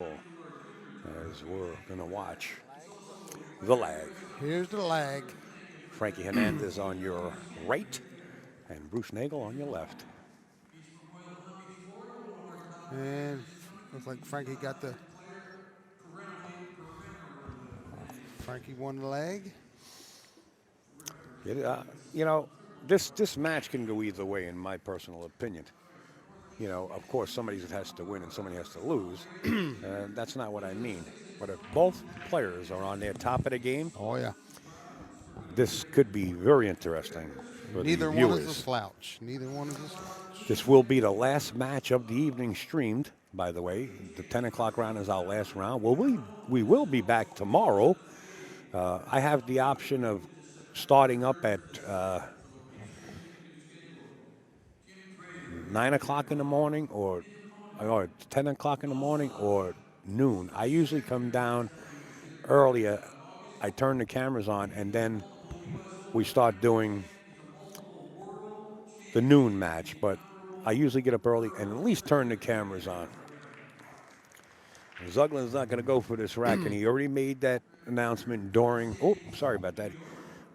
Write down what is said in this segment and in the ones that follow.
as we're going to watch the lag. Here's the lag. Frankie Hernandez on your right and Bruce Nagle on your left. And looks like Frankie got the. Frankie won the leg. It, you know, this match can go either way, in my personal opinion. Of course, somebody has to win and somebody has to lose. That's not what I mean. But if both players are on their top of the game, Oh, yeah. this could be very interesting for the Neither one is a viewers. slouch. Neither one is a slouch. This will be the last match of the evening streamed, by the way. The 10 o'clock round is our last round. Well, we will be back tomorrow. I have the option of starting up at 9 o'clock in the morning or 10 o'clock in the morning or noon. I usually come down earlier. I turn the cameras on, and then we start doing the noon match. But I usually get up early and at least turn the cameras on. Zuglin's not going to go for this rack, and he already made that announcement during. Oh, sorry about that.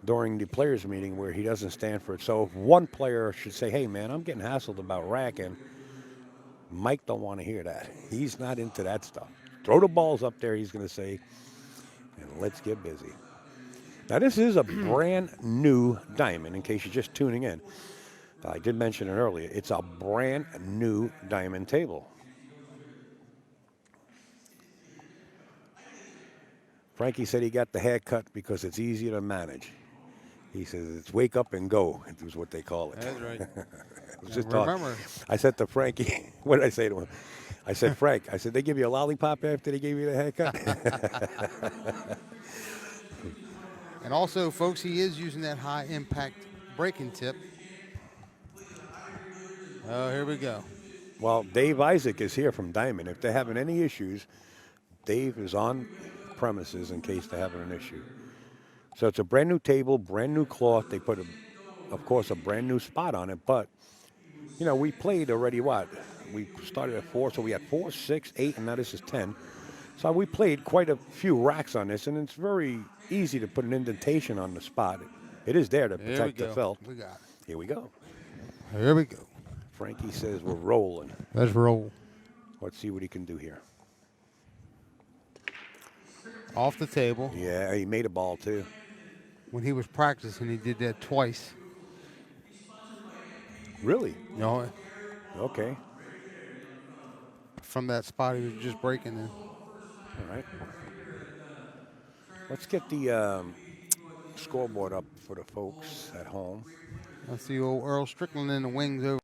During the players' meeting where he doesn't stand for it. So if one player should say, "Hey, man, I'm getting hassled about racking," Mike don't want to hear that. He's not into that stuff. Throw the balls up there, he's going to say, and let's get busy. Now, this is a brand new diamond, in case you're just tuning in. I did mention it earlier. It's a brand new diamond table. Frankie said he got the haircut because it's easier to manage. He says it's wake up and go, is what they call it. That's right. I was just talking. Remember, I said to Frankie, what did I say to him? I said, Frank, I said, they give you a lollipop after they gave you the haircut? and also, folks, he is using that high impact braking tip. Oh, here we go. Well, Dave Isaac is here from Diamond. If they're having any issues, Dave is on premises in case they're having an issue. So it's a brand new table, brand new cloth. They put, of course, a brand new spot on it. But, we played already what? We started at 4, so we had 4, 6, 8, and now this is 10. So we played quite a few racks on this, and it's very easy to put an indentation on the spot. It is there to Here we protect the go. felt. We got it. Here we go. Here we go. Frankie says we're rolling. Let's roll. Let's see what he can do here. Off the table. Yeah, he made a ball, too. When he was practicing, he did that twice. Really? No, Okay. from that spot he was just breaking in. All right. Let's get the scoreboard up for the folks at home. That's the old Earl Strickland in the wings over.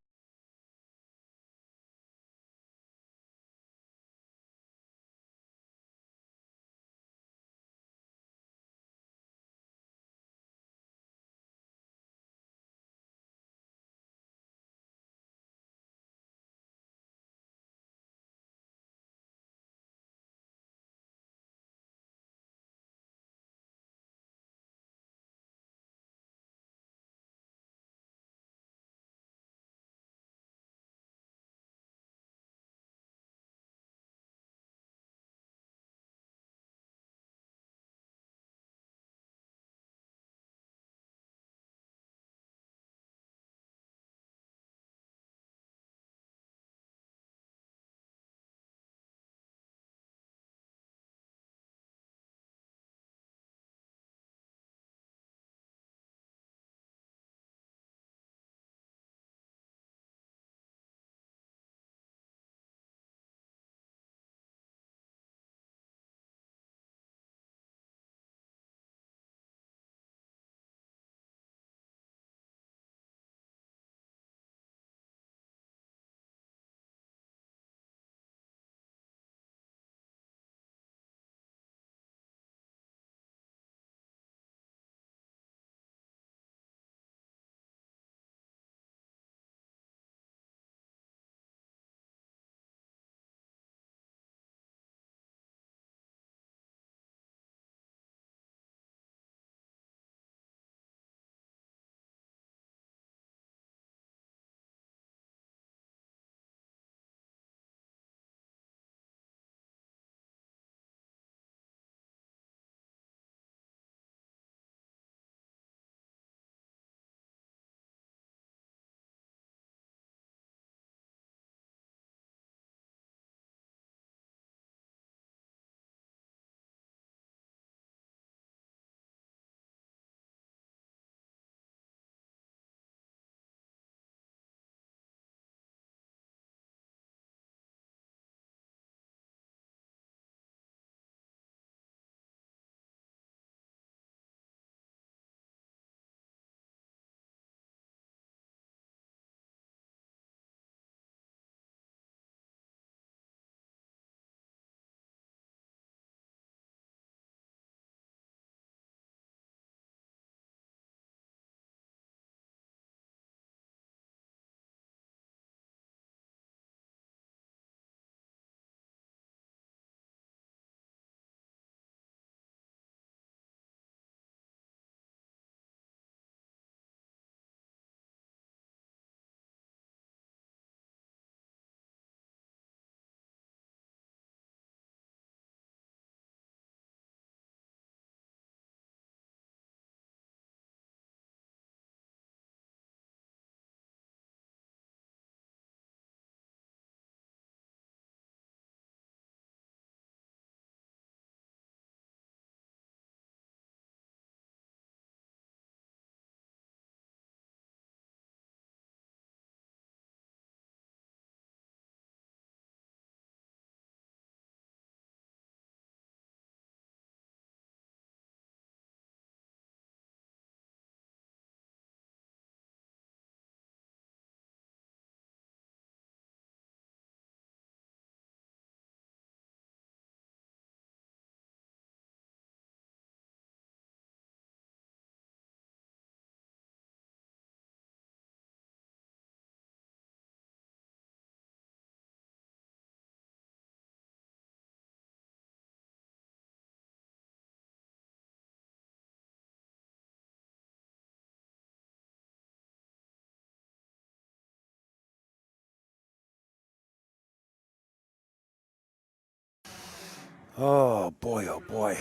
Oh boy, oh boy.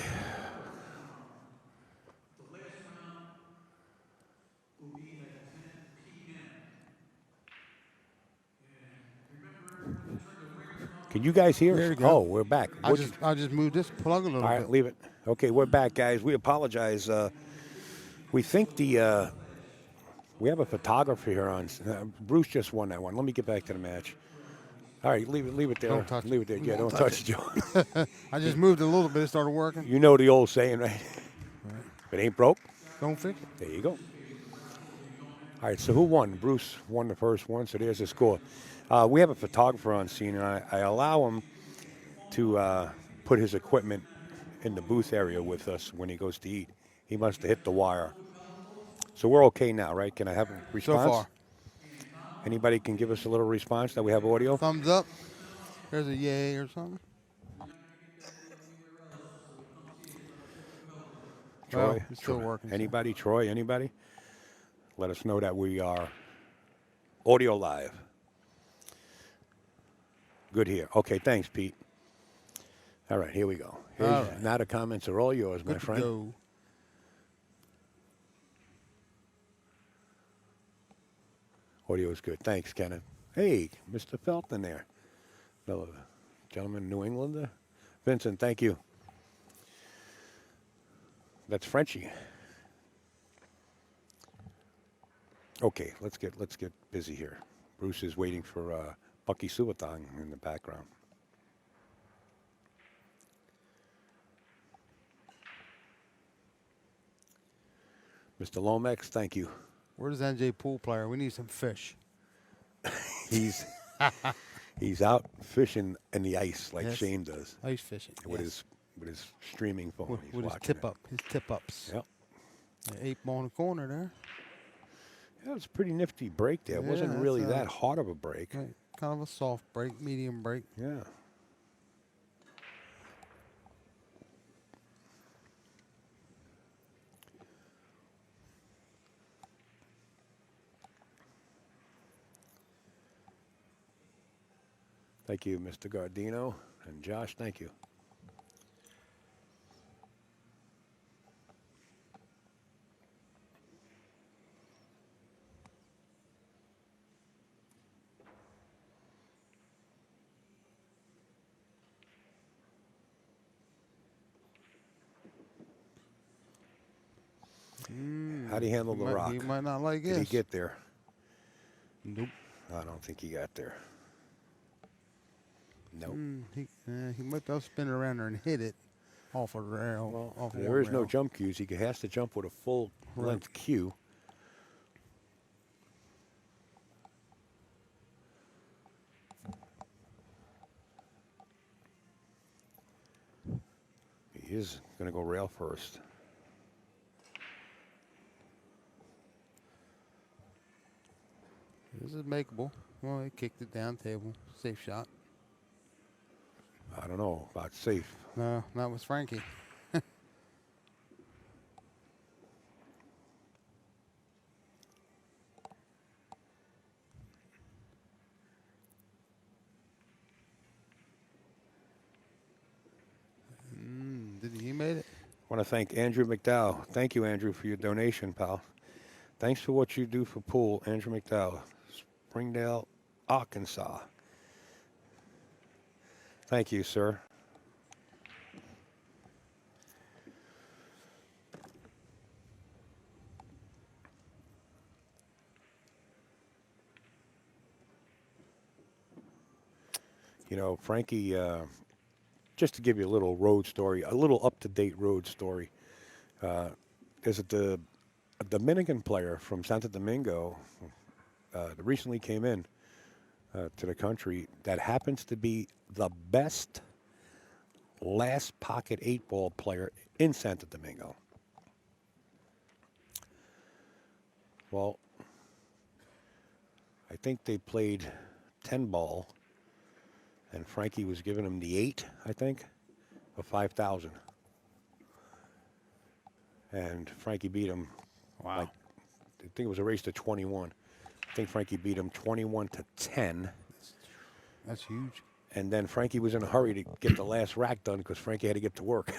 Can you guys hear us? There you go. Oh, we're back. I just moved this plug a All little right, bit. leave it. Okay, we're back, guys. We apologize. We think we have a photographer here on. Bruce just won that one. Let me get back to the match. All right, leave it there. Don't touch Leave it. it there. We Yeah, won't don't touch touch it, Joe. I just moved it a little bit. It started working. You know the old saying, right? If it ain't broke, Don't fix it. there you go. All right, so who won? Bruce won the first one, so there's the score. We have a photographer on scene, and I allow him to put his equipment in the booth area with us when he goes to eat. He must have hit the wire. So we're okay now, right? Can I have a So response? far, Anybody can give us a little response that we have audio? thumbs up. There's a yay or something. Troy? Well, it's still working. So. Anybody? Troy? Anybody? Let us know that we are audio live. Good here. Okay, thanks, Pete. All right, here we go. All right. Now the comments are all yours, my Good to friend. go. Audio is good. Thanks, Kenneth. Hey, Mr. Felton there. Fellow gentleman, New Englander. Vincent, thank you. That's Frenchie. Okay, let's get busy here. Bruce is waiting for Bucky Subatong in the background. Mr. Lomax, thank you. Where's NJ pool player? We need some fish. He's he's out fishing in the ice like Yes. Shane does Ice fishing. with yes. his streaming phone. with, He's with his watching tip up. His tip ups. Yep. Eight ball in the corner there. Yeah, it was a pretty nifty break there. It Yeah, wasn't that's, really that hard of a break. Right. Kind of a soft break, medium break. Yeah. Thank you, Mr. Gardino. And Josh, thank you. How'd he handle the rock? He might not like Did this. he get there? Nope. I don't think he got there. Nope. He might be able to spin it around there and hit it off a rail. Off There one is no rail. jump cues. He has to jump with a full length cue. He is going to go rail first. This is makeable. Well, he kicked it down table. Safe shot. I don't know about safe. No, not with Frankie. He made it. I want to thank Andrew McDowell. Thank you, Andrew, for your donation, pal. Thanks for what you do for pool, Andrew McDowell, Springdale, Arkansas. Thank you, sir. You know, Frankie, just to give you a little road story, a little up-to-date road story. There's a Dominican player from Santo Domingo that recently came in to the country that happens to be the best last pocket 8-ball player in Santo Domingo. Well, I think they played 10-ball, and Frankie was giving him the 8, I think, for 5,000. And Frankie beat him. Wow. Like, I think it was a race to 21. I think Frankie beat him 21-10. That's huge. And then Frankie was in a hurry to get the last rack done because Frankie had to get to work.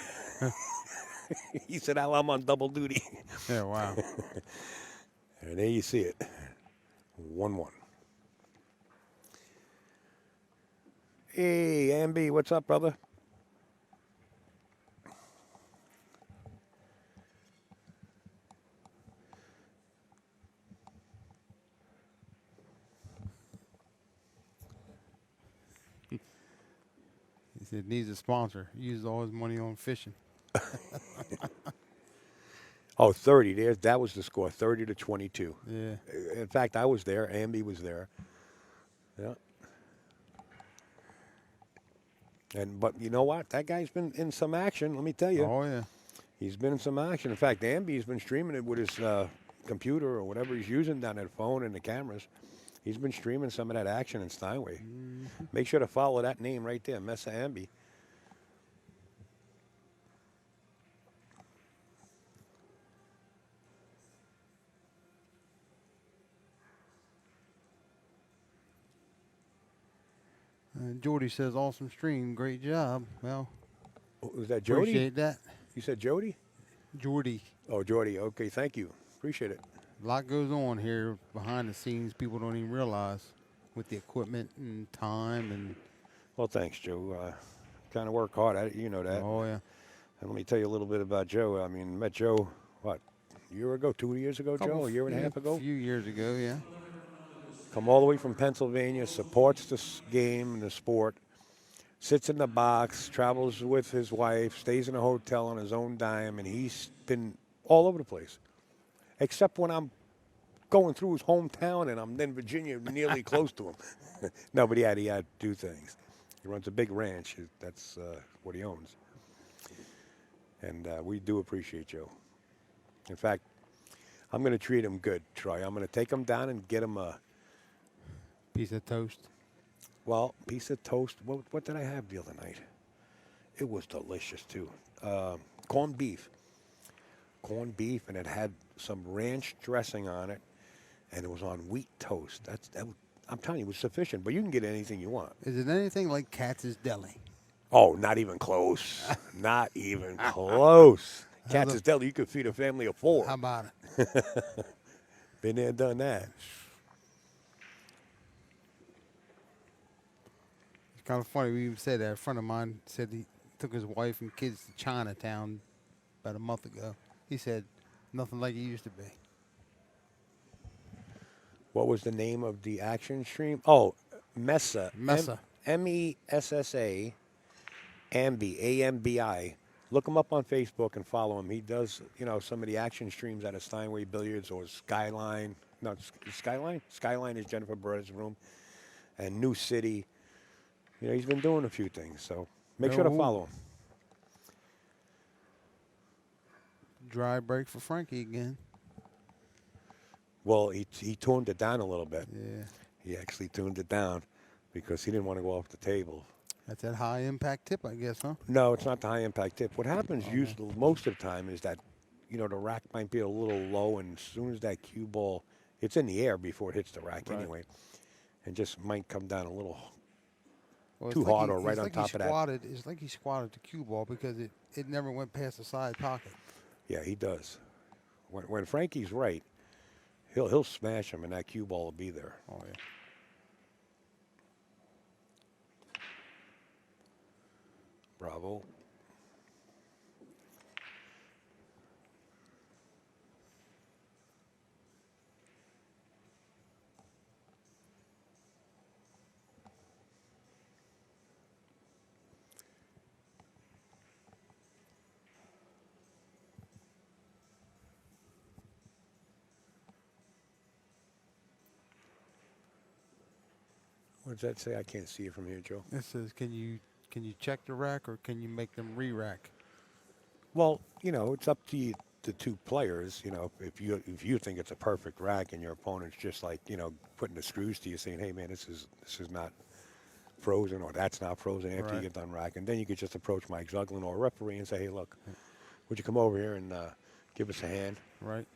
He said, I'm on double duty. Yeah, wow. And there you see it. 1-1. Hey, Amby, what's up, brother? He said needs a sponsor. He used all his money on fishing. Oh, 30. That was the score, 30-22. Yeah. In fact, I was there. Amby was there. Yeah. But you know what? That guy's been in some action. Let me tell you. Oh yeah. He's been in some action. In fact, Amby's been streaming it with his computer or whatever he's using down that phone and the cameras. He's been streaming some of that action in Steinway. Mm-hmm. Make sure to follow that name right there, Mesa Amby. Jordy says awesome stream, great job. Well, Was that Jody? appreciate that. You said Jody? Jordy. Oh, Jody. Okay, thank you. Appreciate it. A lot goes on here behind the scenes. People don't even realize with the equipment and time and. Well, thanks, Joe. Kind of work hard at it. You know that. Oh yeah. And let me tell you a little bit about Joe. I mean, met Joe, what, a year ago, 2 years ago, Joe? A year and a half ago? A few years ago, yeah. Come all the way from Pennsylvania, supports this game and the sport, sits in the box, travels with his wife, stays in a hotel on his own dime, and he's been all over the place. Except when I'm going through his hometown and I'm in Virginia, nearly close to him. No, but he had to do things. He runs a big ranch. That's what he owns. And we do appreciate Joe. In fact, I'm going to treat him good, Troy. I'm going to take him down and get him a Piece of toast. piece of toast. What did I have the other night? It was delicious, too. Corned beef. Corned beef, and it had some ranch dressing on it, and it was on wheat toast. I'm telling you, it was sufficient, but you can get anything you want. Is it anything like Katz's Deli? Oh, not even close. Not even close. Katz's Deli, you could feed a family of 4. How about it? Been there, done that. It's kind of funny. We even said that. A friend of mine said he took his wife and kids to Chinatown about a month ago. He said, nothing like it used to be. What was the name of the action stream? Oh, Mesa. Mesa. Messa. Ambi, A-M-B-I. Look him up on Facebook and follow him. He does, some of the action streams out of Steinway Billiards or Skyline. No, Skyline? Skyline is Jennifer Beretta's room. And New City. He's been doing a few things, so make sure to follow him. Dry break for Frankie again. Well, he tuned it down a little bit. Yeah. He actually tuned it down because he didn't want to go off the table. That's that high impact tip, I guess, huh? No, it's not the high impact tip. What happens usually most of the time is that, the rack might be a little low, and as soon as that cue ball, it's in the air before it hits the rack anyway, and just might come down a little too hard or right on top of that. It's like he squatted the cue ball because it never went past the side pocket. Yeah, he does. When Frankie's right, he'll smash him, and that cue ball will be there. Oh yeah. Bravo. What does that say? I can't see it from here, Joe. It says, can you check the rack or can you make them re-rack? Well, it's up to you, the two players. If you think it's a perfect rack and your opponent's just like putting the screws to you, saying, "Hey, man, this is not frozen," or "That's not frozen," after you get done racking, then you could just approach Mike Zuglin or a referee and say, "Hey, look, would you come over here and give us a hand?" Right.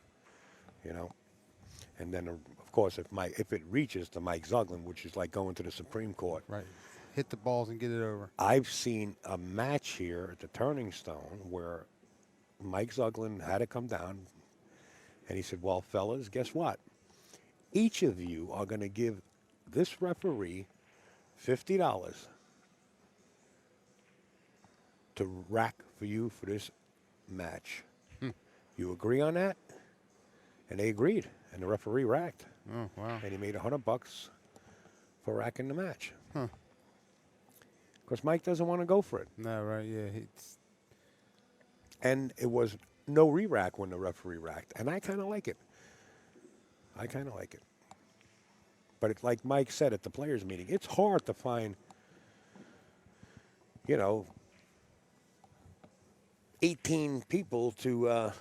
And then, of course, if it reaches to Mike Zuglin, which is like going to the Supreme Court, Right. hit the balls and get it over. I've seen a match here at the Turning Stone where Mike Zuglin had to come down, and he said, "Well, fellas, guess what? Each of you are going to give this referee $50 to rack for you for this match. You agree on that?" And they agreed, and the referee racked, Oh wow. and he made $100 for racking the match. Huh. Because Mike doesn't want to go for it. No, right? Yeah. It's And it was no re-rack when the referee racked, and I kind of like it. I kind of like it. But it's like Mike said at the players' meeting, it's hard to find, you know, 18 people to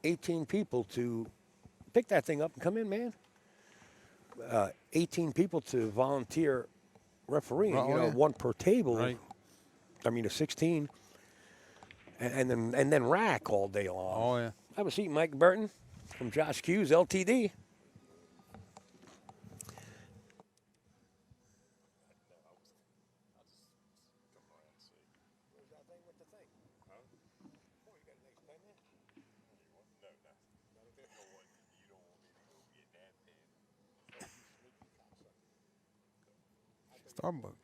18 people to pick that thing up and come in, man. 18 people to volunteer refereeing, Oh, yeah. one per table. right. I mean, a 16, and then rack all day long. Oh yeah. Have a seat, Mike Burton from Josh Q's LTD. Starbucks.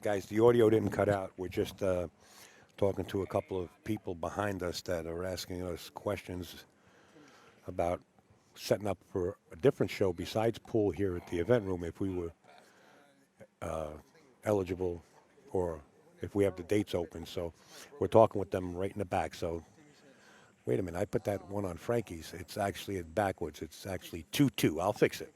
Guys, the audio didn't cut out. We're just talking to a couple of people behind us that are asking us questions about setting up for a different show besides pool here at the event room if we were eligible or if we have the dates open. So we're talking with them right in the back. So wait a minute, I put that one on Frankie's. It's actually backwards. It's actually 2-2. I'll fix it.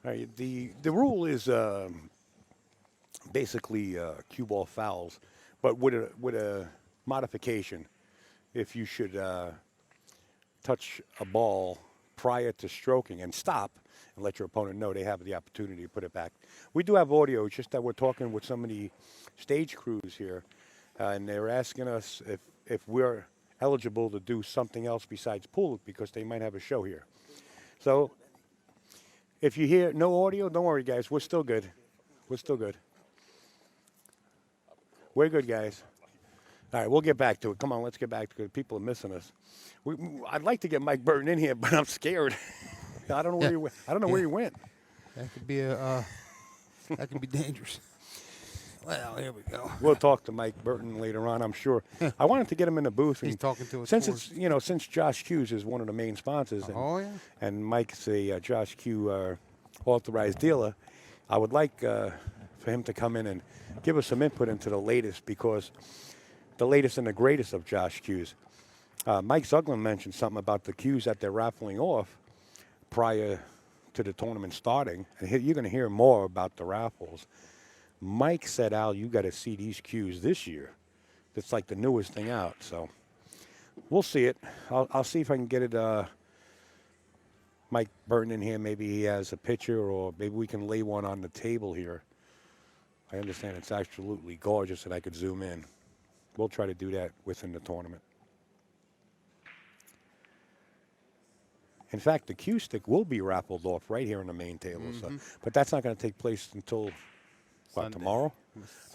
All right, the rule is basically cue ball fouls, but with a modification. If you should touch a ball prior to stroking and stop and let your opponent know they have the opportunity to put it back. We do have audio, it's just that we're talking with some of the stage crews here, and they're asking us if we're eligible to do something else besides pool because they might have a show here. So if you hear no audio, don't worry, guys. We're still good. We're still good. We're good, guys. All right, we'll get back to it. Come on, let's get back to it. People are missing us. I'd like to get Mike Burton in here, but I'm scared. I don't know where he went. I don't know where he went. That could be that could be dangerous. Well, here we go. We'll talk to Mike Burton later on, I'm sure. I wanted to get him in the booth. He's talking to us. Since it's since Josh Hughes is one of the main sponsors. And, and Mike's a Josh Q authorized dealer. I would like for him to come in and give us some input into the latest because the latest and the greatest of Josh Q's. Mike Zuglin mentioned something about the Q's that they're raffling off prior to the tournament starting. And you're going to hear more about the raffles. Mike said, Al, you got to see these Q's this year. It's like the newest thing out. So we'll see it. I'll see if I can get it. Mike Burton in here. Maybe he has a picture or maybe we can lay one on the table here. I understand it's absolutely gorgeous and I could zoom in. We'll try to do that within the tournament. In fact, the Q stick will be raffled off right here on the main table. So, but that's not going to take place until, what, Sunday. Tomorrow?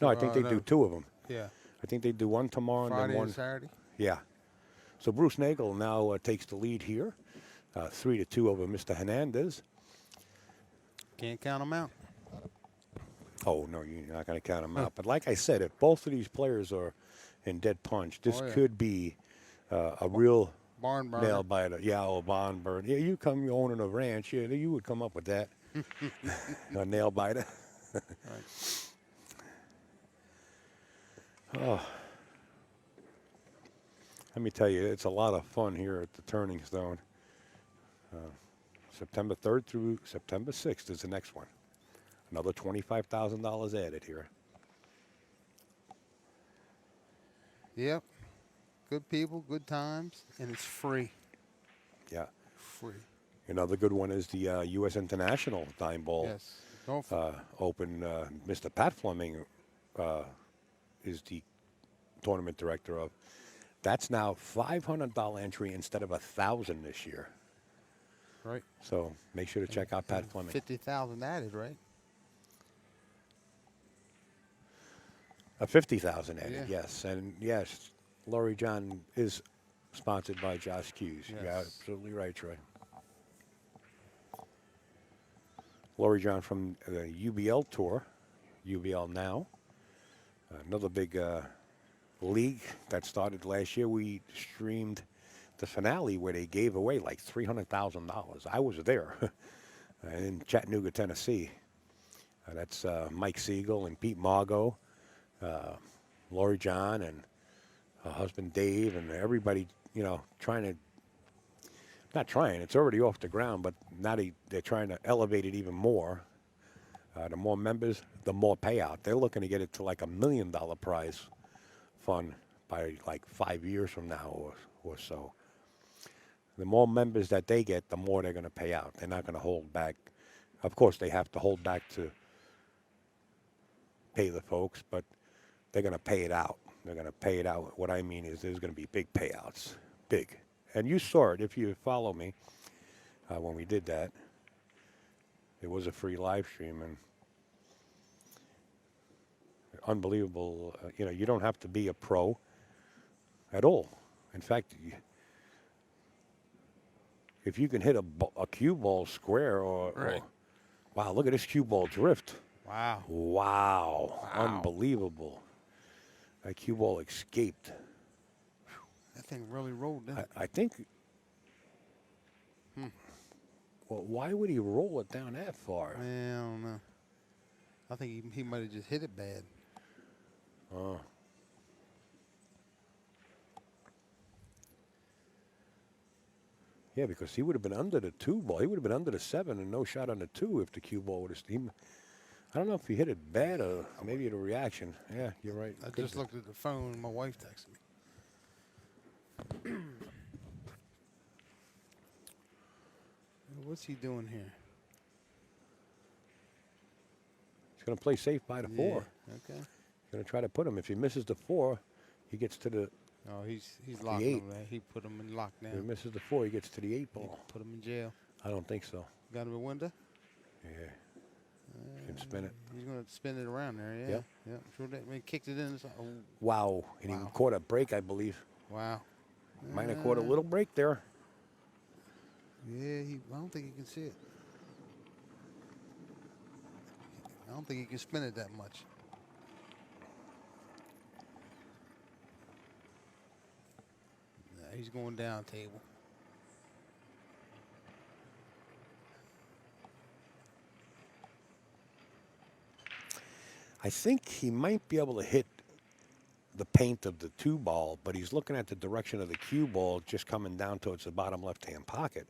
No, I think they do two of them. Yeah. I think they do one tomorrow Friday and then one. and Saturday? Yeah. So Bruce Nagle now takes the lead here, 3-2 over Mr. Hernandez. Can't count them out. Oh, no, you're not going to count them out. But like I said, if both of these players are in dead punch, this could be a real barn burner. nail biter. Yeah, or barn burner. Yeah, you're owning a ranch. Yeah, you would come up with that. A nail biter. Right. Oh. Let me tell you, it's a lot of fun here at the Turning Stone. September 3rd through September 6th is the next one. Another $25,000 added here. Yep. Good people, good times, and it's free. Yeah. Free. Another good one is the U.S. International Dime Ball Yes. Don't Open. Mr. Pat Fleming is the tournament director of. That's now $500 entry instead of $1,000 this year. Right. So make sure to check out Pat Fleming. 50,000 added, right? 50,000 added, Yeah. yes. And yes, Laurie John is sponsored by Josh Hughes. Yes. You're absolutely right, Troy. Laurie John from the UBL Tour, UBL Now. Another big league that started last year. We streamed the finale where they gave away like $300,000. I was there in Chattanooga, Tennessee. That's Mike Siegel and Pete Margot, Laurie John and her husband Dave and everybody, trying to, not trying, it's already off the ground, but now they're trying to elevate it even more. The more members, the more payout. They're looking to get it to like $1 million prize fund by like 5 years from now or so. The more members that they get, the more they're going to pay out. They're not going to hold back. Of course, they have to hold back to pay the folks, but they're going to pay it out. They're going to pay it out. What I mean is there's going to be big payouts. Big. And you saw it if you follow me when we did that. It was a free live stream and unbelievable. You don't have to be a pro at all. In fact, if you can hit a cue ball square or wow, look at this cue ball drift. Wow. Unbelievable. That cue ball escaped. That thing really rolled down. I think. Well, why would he roll it down that far? I don't know. I think he might have just hit it bad. Oh. Yeah, because he would have been under the 2 ball. He would have been under the 7 and no shot on the 2 if the cue ball would have. I don't know if he hit it bad or maybe it a reaction. Yeah, you're right. I Could just be. looked at the phone and my wife texted me. What's he doing here? He's going to play safe by the 4. Yeah, okay. He's going to try to put him. If he misses the 4, he gets to the. Oh, he's locking 8. him there. He put him in lockdown. If he misses the 4, he gets to the 8 He ball. put him in jail. I don't think so. Got him a window? Yeah. Can spin it. He's going to spin it around there, yeah. Yep. Yeah. Sure that, he kicked it in. Oh, Wow. And he Wow. caught a break, I believe. wow. Might have caught a little break there. Yeah, I don't think he can see it. I don't think he can spin it that much. Nah, he's going down table. I think he might be able to hit the paint of the 2 ball, but he's looking at the direction of the cue ball just coming down towards the bottom left-hand pocket.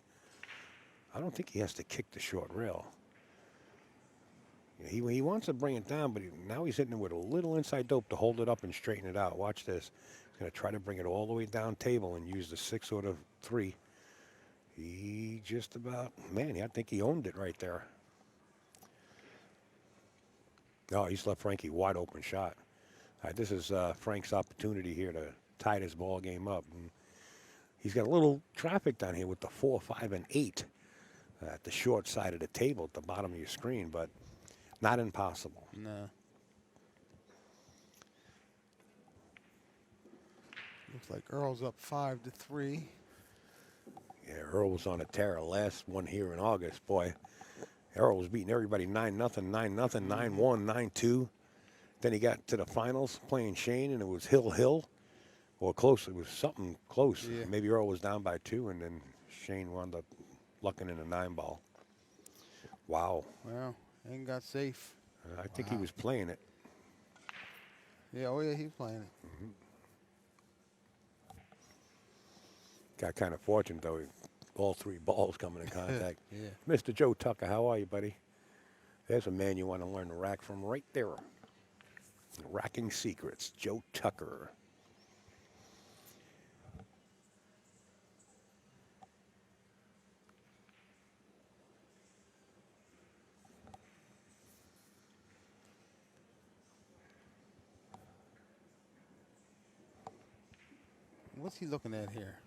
I don't think he has to kick the short rail. Yeah, he wants to bring it down, but now he's hitting it with a little inside dope to hold it up and straighten it out. Watch this. He's going to try to bring it all the way down table and use the 6 or the 3. He just about, man, I think he owned it right there. Oh, he's left Frankie wide open shot. All right, this is Frank's opportunity here to tie this ball game up. And he's got a little traffic down here with the 4, 5, and 8 at the short side of the table at the bottom of your screen, but not impossible. No. Looks like Earl's up 5-3. Yeah, Earl was on a tear. Last one here in August, boy. Earl was beating everybody 9-0, 9-0, 9-1, 9-2. Then he got to the finals playing Shane, and it was Hill. Or close. It was something close. Yeah. Maybe Earl was down by 2, and then Shane wound up lucking in a 9 ball. Wow. Well, ain't got safe. I think he was playing it. Yeah, oh yeah, he's playing it. Mm-hmm. Got kind of fortunate, though. All 3 balls coming in contact. Yeah. Mr. Joe Tucker, how are you, buddy? There's a man you want to learn to rack from right there. Racking Secrets, Joe Tucker. What's he looking at here?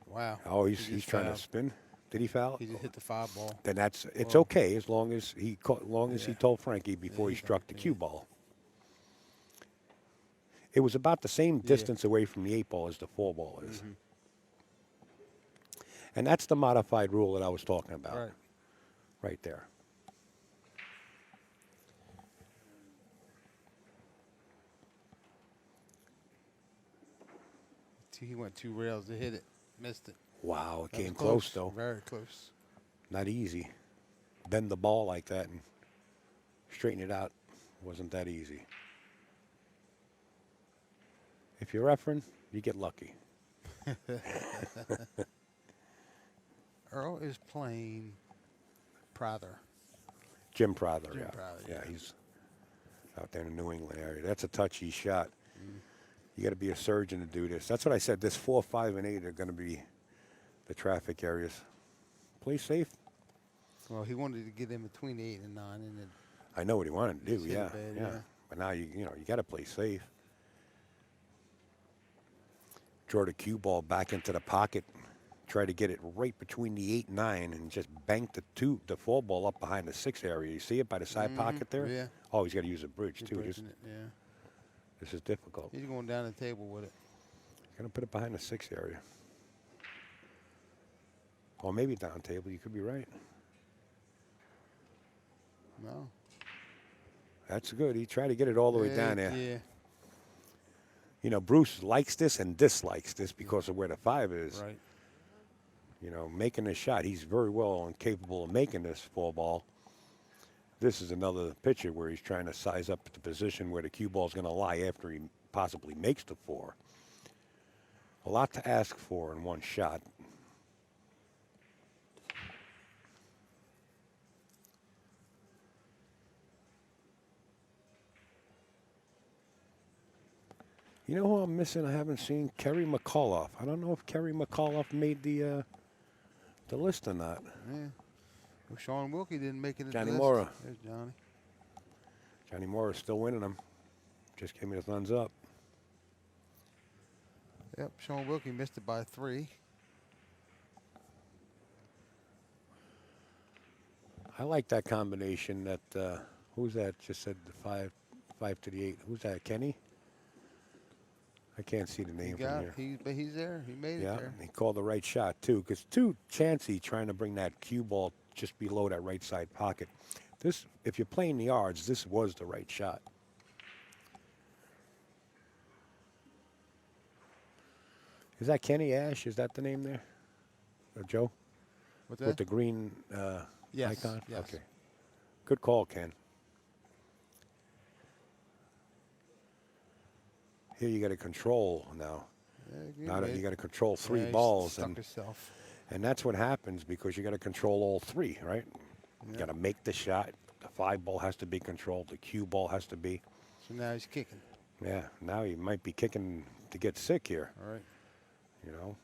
Wow. Oh, He he's just trying to fouled. spin. Did he foul? He just hit the 5 ball. Then it's Oh. okay as long as he Yeah. told Frankie before Yeah, he struck the yeah. cue ball. It was about the same distance away from the 8 ball as the 4 ball is. Mm-hmm. And that's the modified rule that I was talking about. Right. Right there. He went 2 rails to hit it. Missed it. Wow, it That was came close though. Very close. Not easy. Bend the ball like that and straighten it out wasn't that easy. If you're refereeing, you get lucky. Earl is playing Prather. Jim Prather, Jim yeah. Prather, Yeah, yeah. he's out there in the New England area. That's a touchy shot. You got to be a surgeon to do this. That's what I said. This 4, 5, and 8 are going to be the traffic areas. Play safe. Well, he wanted to get in between 8 and 9, and then I know what he wanted to do. Just hit it Yeah, bad, yeah. yeah. But now you got to play safe. Draw the cue ball back into the pocket. Try to get it right between the 8 and 9, and just bank the 4 ball up behind the 6 area. You see it by the side pocket there? yeah. Oh, he's got to use a bridge he's too. bridging it. Yeah. This is difficult. He's going down the table with it. Gonna put it behind the 6 area. Or maybe down table. You could be right. No. That's good. He tried to get it all the way down there. Yeah. You know, Bruce likes this and dislikes this because of where the 5 is. Right. You know, making this shot. He's very well and capable of making this 4 ball. This is another picture where he's trying to size up the position where the cue ball is going to lie after he possibly makes the 4. A lot to ask for in one shot. You know who I'm missing? I haven't seen Kerry McAuliffe. I don't know if Kerry McAuliffe made the list or not. Yeah. Well, Sean Wilkie didn't make it at Johnny the list. Mora. There's Johnny. Johnny Moore is still winning them. Just gave me the thumbs up. Yep, Sean Wilkie missed it by 3. I like that combination. That who's that? Just said the 5 to the 8. Who's that? Kenny? I can't see the name from here. But he's there. He made it Yeah, there. he called the right shot too. Because too chancy trying to bring that cue ball just below that right side pocket. This, if you're playing the yards, this was the right shot. Is that Kenny Ash? Is that the name there? Or Joe? What's that? With the green Yes, icon? yes. Okay. Good call, Ken. Here you got to control now. Now that you got to control 3 balls. Stuck himself. And that's what happens because you got to control all 3, right? You got to make the shot. The 5 ball has to be controlled. The cue ball has to be. So now he's kicking. Yeah, now he might be kicking to get sick here. All right. You know.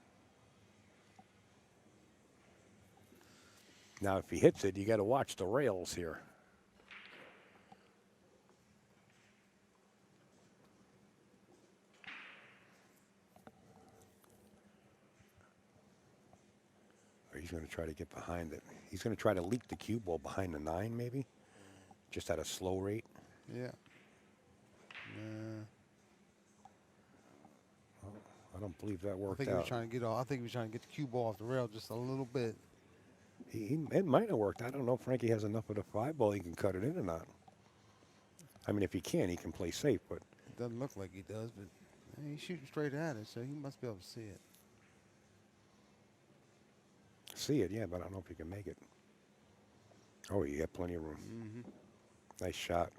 Now, if he hits it, you got to watch the rails here. Or he's going to try to get behind it. He's going to try to leak the cue ball behind the 9, maybe, just at a slow rate. Yeah. I don't believe that worked I think he out. was trying to get off. I think he was trying to get the cue ball off the rail just a little bit. It might have worked. I don't know if Frankie has enough of the 5 ball. He can cut it in or not. I mean, if he can, he can play safe. But It doesn't look like he does, but he's shooting straight at it, so he must be able to see it. see it, yeah, but I don't know if he can make it. Oh, you got plenty of room. Nice shot.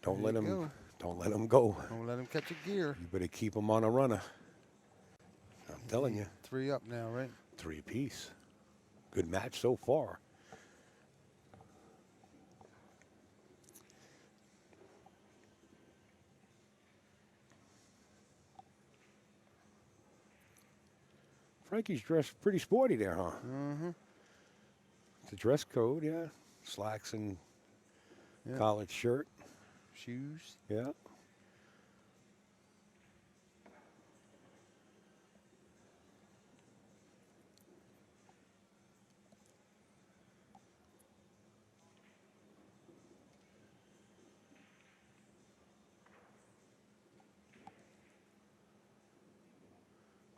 Don't let him go. Don't let him catch a gear. You better keep him on a runner. I'm telling you. 3 up now, right? 3 apiece. Good match so far. Frankie's dressed pretty sporty there, huh? It's a dress code, yeah. Slacks and collared shirt. Shoes. Yeah.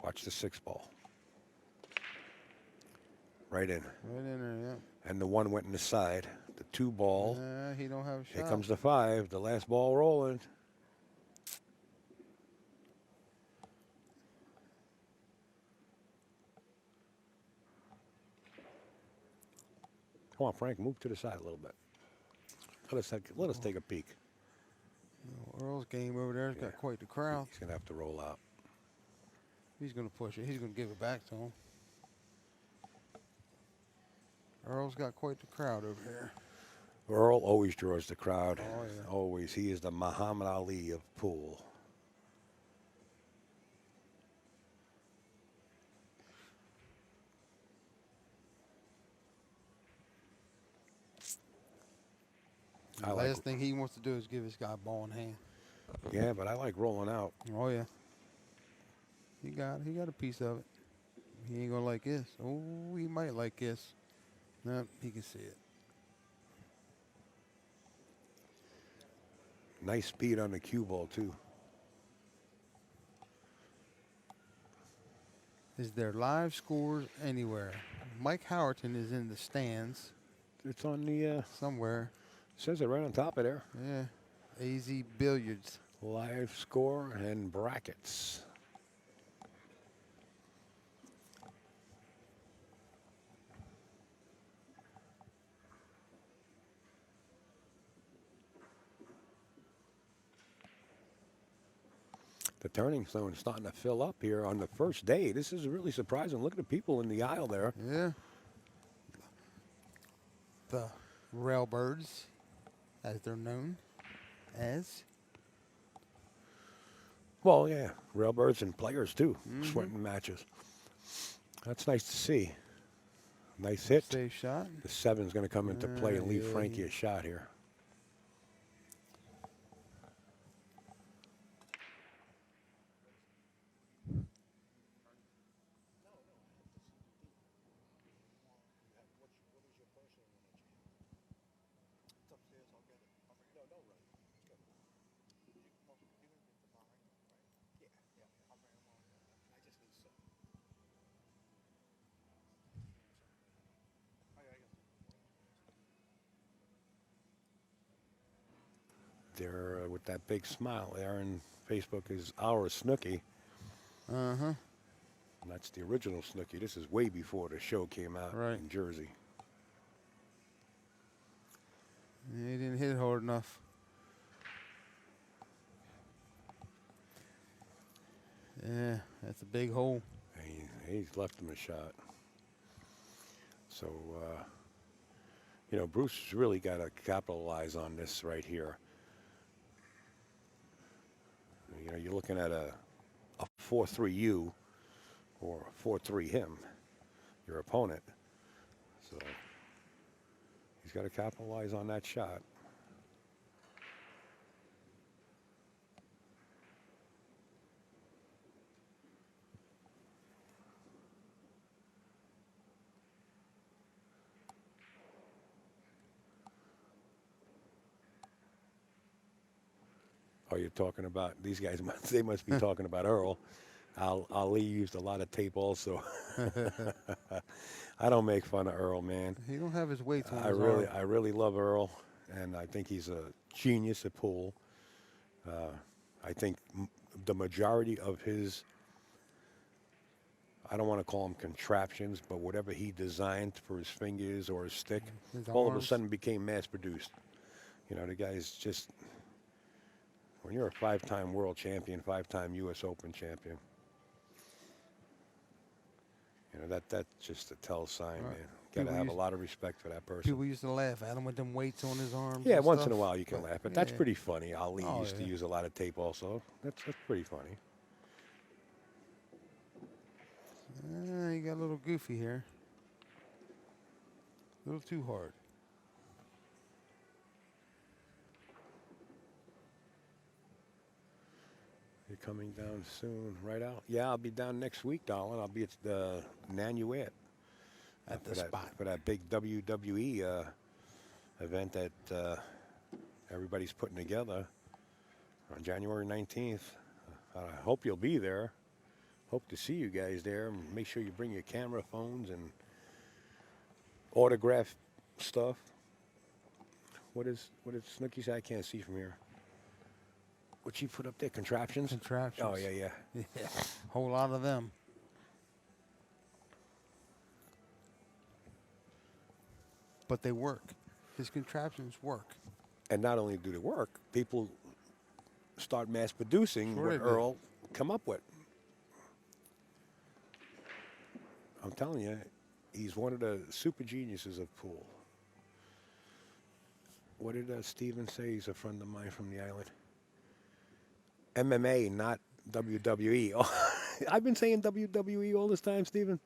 Watch the 6 ball. Right in. Right in there, yeah. And the 1 went in the side. The 2 ball. He don't have a shot. Here comes the 5. The last ball rolling. Come on, Frank. Move to the side a little bit. Let us take a peek. Earl's game over there's got quite the crowd. He's going to have to roll out. He's going to push it. He's going to give it back to him. Earl's got quite the crowd over here. Earl always draws the crowd. Oh, yeah. Always. He is the Muhammad Ali of pool. The last thing he wants to do is give this guy a ball in hand. Yeah, but I like rolling out. Oh, yeah. He got a piece of it. He ain't going to like this. Oh, he might like this. No, he can see it. Nice speed on the cue ball, too. Is there live scores anywhere? Mike Howerton is in the stands. It's on the. somewhere. Says it right on top of there. Yeah. AZ Billiards. Live score and brackets. The turning zone is starting to fill up here on the first day. This is really surprising. Look at the people in the aisle there. Yeah. The Railbirds, as they're known as. Well, yeah, railbirds and players too, sweating matches. That's nice to see. Nice hit. Safe shot. The 7's going to come into play and leave yeah, Frankie a shot here. There with that big smile there, and Facebook is our Snooki. Uh-huh. That's the original Snooki. This is way before the show came out in Jersey. Yeah, he didn't hit it hard enough. Yeah, that's a big hole. He's left him a shot. So, you know, Bruce has really got to capitalize on this right here. You know, you're looking at a 4-3 you or a 4-3 him, your opponent. So he's got to capitalize on that shot. Oh, you're talking about these guys? They must be talking about Earl. Ali used a lot of tape also. I don't make fun of Earl, man. He don't have his weights on I his really, arm. I really love Earl, and I think he's a genius at pool. I think the majority of his, I don't want to call them contraptions, but whatever he designed for his fingers or his stick, His all of a arms. sudden became mass-produced. You know, the guy's just, when you're a 5-time world champion, 5-time U.S. Open champion, you know, that's just a tell sign, man. Got to People have a used- lot of respect for that person. People used to laugh at him with them weights on his arms. Yeah, and once in stuff. a while you can laugh, but that's yeah. pretty funny. Ali Oh, used to yeah. use a lot of tape also. That's pretty funny. He got a little goofy here. A little too hard. You're coming down soon, right out? Yeah, I'll be down next week, darling. I'll be at the Nanuet. At the for spot. for that big WWE event that everybody's putting together on January 19th. I hope you'll be there. Hope to see you guys there. Make sure you bring your camera phones and autograph stuff. What is Snooki say? I can't see from here. What she put up there? Contraptions? Contraptions. Oh, yeah. Yeah, whole lot of them. But they work. His contraptions work. And not only do they work, people start mass producing Sure what they do. Earl come up with. I'm telling you, he's one of the super geniuses of pool. What did Steven say? He's a friend of mine from the island. MMA, not WWE. Oh, I've been saying WWE all this time, Steven.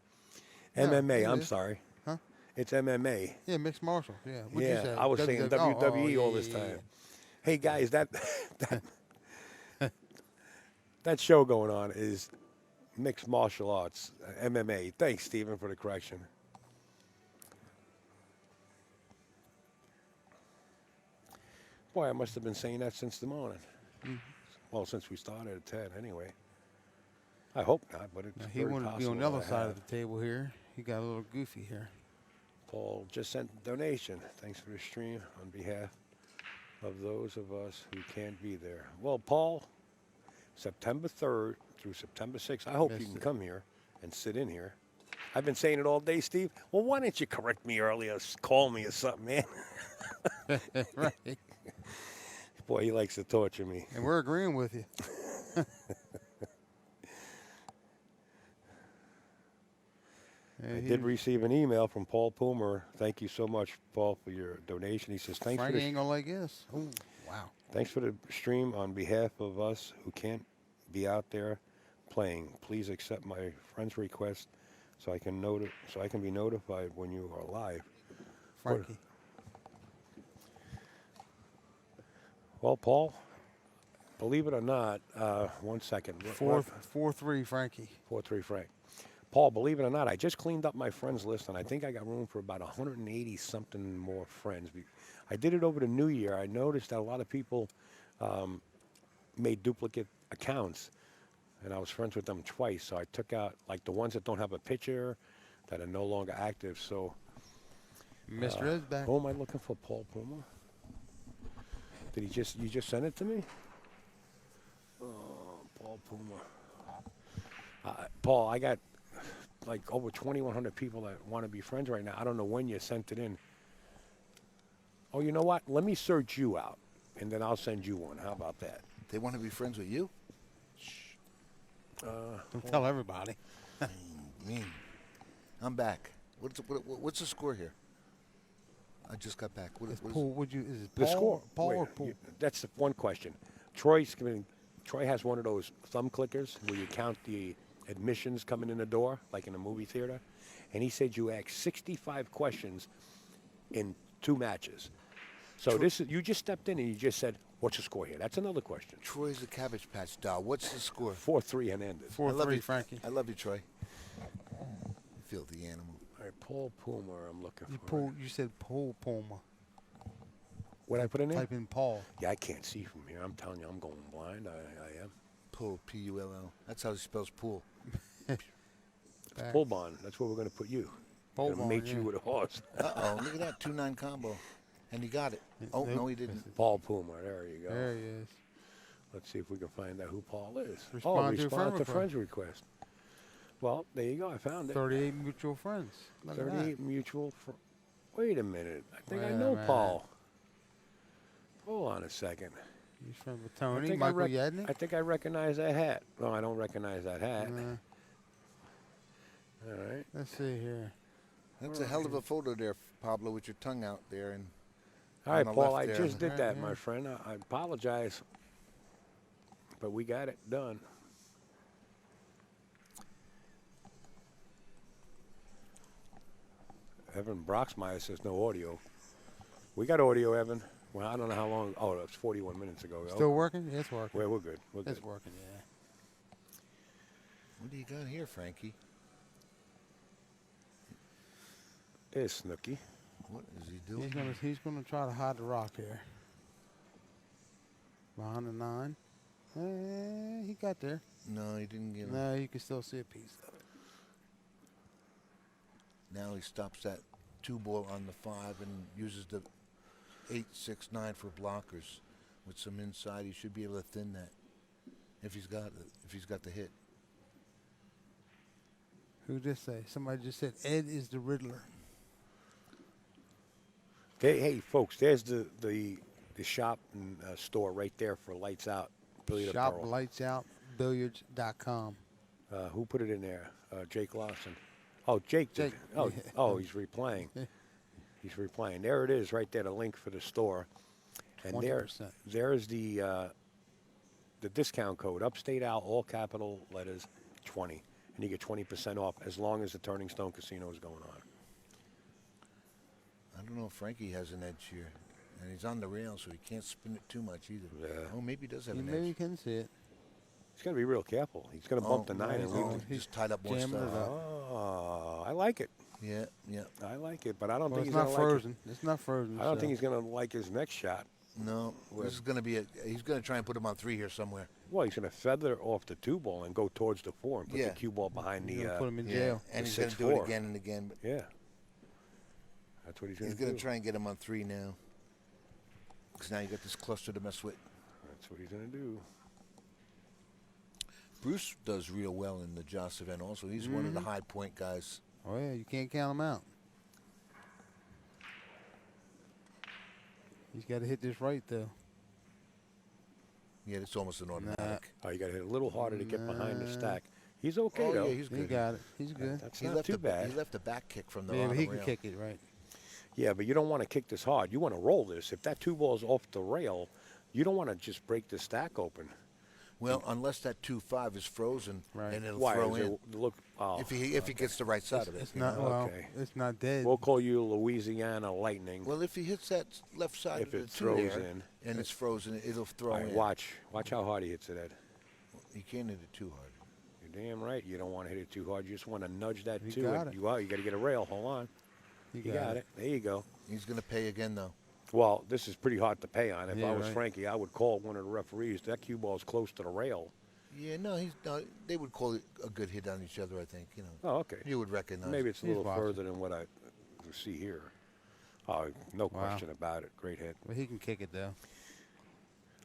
No, MMA, it I'm is. Huh? Huh? It's MMA. Yeah, mixed martial. Yeah. What'd you Yeah, say? I was saying WWE. WWE all yeah, this yeah, time. yeah. Hey guys, that that show going on is mixed martial arts, MMA. Thanks, Stephen, for the correction. Boy, I must have been saying that since the morning. Well, since we started at 10, anyway. I hope not, but it's Now, he very wanted to be possible on the other that I side have. of the table here. He got a little goofy here. Paul just sent a donation. Thanks for the stream on behalf of those of us who can't be there. Well, Paul, September 3rd through September 6th, I hope you Missed can it. come here and sit in here. I've been saying it all day, Steve. Well, why didn't you correct me earlier? Call me or something, man. Right. Boy, he likes to torture me. And we're agreeing with you. I did receive an email from Paul Poomer. Thank you so much, Paul, for your donation. He says, thanks for Frankie the ain't gonna like this. Ooh, wow. thanks for the stream on behalf of us who can't be out there playing. Please accept my friend's request so I can be notified when you are live. Frankie. Well, Paul, believe it or not, 1 second. 4-3, Frankie. 4-3 Frank. Paul, believe it or not, I just cleaned up my friends list, and I think I got room for about 180 something more friends. I did it over the New Year. I noticed that a lot of people made duplicate accounts, and I was friends with them twice. So I took out like the ones that don't have a picture, that are no longer active. So Mr. is back. who am I looking for? Paul Puma? Did you just send it to me? Oh, Paul Puma. Paul, I got like over 2,100 people that want to be friends right now. I don't know when you sent it in. Oh, you know what? Let me search you out, and then I'll send you one. How about that? They want to be friends with you? Don't tell everybody. Mean. I'm back. What's the score here? I just got back. What is Paul, is it The Paul? score. Paul Wait, or Paul? that's the one question. Troy has one of those thumb clickers where you count the admissions coming in the door, like in a movie theater, and he said you asked 65 questions in 2 matches. So you just stepped in and you just said, "What's the score here?" That's another question. Troy's a Cabbage Patch doll. What's the score? 4-3 Hernandez. 4-3, Frankie. I love you, Troy. Filthy animal. All right, Paul Puma, I'm looking for. You said Paul Puma. What I put in there? Type in Paul. Yeah, I can't see from here. I'm telling you, I'm going blind. I am. Pull, P-U-L-L. That's how he spells pool. Back. Pull bond. That's where we're going to put you. Pull Gonna bond, mate yeah. you with a horse. Uh-oh, look at that 2-9 combo. And he got it. Oh, Nope. no, he didn't. Paul Puma. There you go. There he is. Let's see if we can find out who Paul is. Respond to a respond friend to friends request. Well, there you go. I found it. 38 mutual friends. Look at 38 mutual. Wait a minute. I think I Wait a know minute. Paul. Hold on a second. that. He's friends with I Tony, think Michael I Yadnik. think I recognize that hat. No, I don't recognize that hat. All right. Let's see here. That's a hell of a photo there, Pablo, with your tongue out there. And All right, on the Paul. left I there. just did Right that, here. my friend. I apologize, but we got it done. Evan Broxmeyer says no audio. We got audio, Evan. Well, I don't know how long. Oh, that's 41 minutes ago. Still working? It's working. Well, we're good. We're It's good. working, yeah. what do you got here, Frankie? There's Snooky. What is he doing? He's gonna try to hide the rock here. Behind the 9. He got there. No, he didn't get him. No, you can still see a piece of it. Now he stops that 2-ball on the 5 and uses the 8-6-9 for blockers. With some inside, he should be able to thin that if he's got the hit. Who just say? Somebody just said Ed is the Riddler. Hey, folks, there's the shop and store right there for Lights Out. Billiard Shop Apparel. lights out billiards.com. Who put it in there? Jake Lawson. Oh, Jake did. Jake. Oh, he's replaying. He's replaying. There it is, right there, the link for the store. And 20%. there's the discount code, Upstate Al, all capital letters, 20. And you get 20% off as long as the Turning Stone Casino is going on. I don't know if Frankie has an edge here. And he's on the rail, so he can't spin it too much either. Yeah. Oh, maybe he does have You an maybe edge. can see it. He's got to be real careful. He's going to bump the 9 and he's leave on. it. He just tied up more jamming stuff. it up. Oh, I like it. Yeah, yeah. I like it, but I don't Well, think it's he's not going to like it. frozen. It's not frozen. I don't so. think he's going to like his next shot. No, this is going to be he's going to try and put him on 3 here somewhere. Well, he's going to feather off the 2 ball and go towards the 4 and put Yeah. the cue ball behind He's the. gonna put him in Yeah, jail. and The he's going to do 6-4. it again and again. But Yeah. That's what he's going He's to do. going to try and get him on 3 now. Because now you got this cluster to mess with. That's what he's going to do. Bruce does real well in the Joss event also. He's one of the high point guys. Oh, yeah, you can't count him out. He's got to hit this right, though. Yeah, it's almost an automatic. Oh, you got to hit a little harder to get behind the stack. He's okay, Oh, though. yeah, he's good. He got it. He's good. That's He not left too bad. He left a back kick from the Yeah, but bottom he can rail. kick it right. Yeah, but you don't want to kick this hard. You want to roll this. If that 2 ball's off the rail, you don't want to just break the stack open. Well, unless that 2-5 is frozen, Right. and it'll Why? throw Is in. it look? Oh, If he gets the right side of it. It's not, well, Okay. it's not dead. we'll call you Louisiana Lightning. Well, if he hits that left side If of it the 2 throws there, in. and it's frozen, it'll throw All right, in. watch how hard he hits it, Ed. You can't hit it too hard. You're damn right. You don't want to hit it too hard. You just want to nudge that He to got it. it. You got to get a rail. Hold on. He You got it. There you go. He's going to pay again, though. Well, this is pretty hard to pay on. If Yeah, I was right. Frankie, I would call one of the referees. That cue ball is close to the rail. Yeah, no, they would call it a good hit on each other, I think. You know, Oh, okay. you would recognize. Maybe it's a He's little watching. further than what I see here. Oh, no Wow. question about it. Great hit. But he can kick it, though.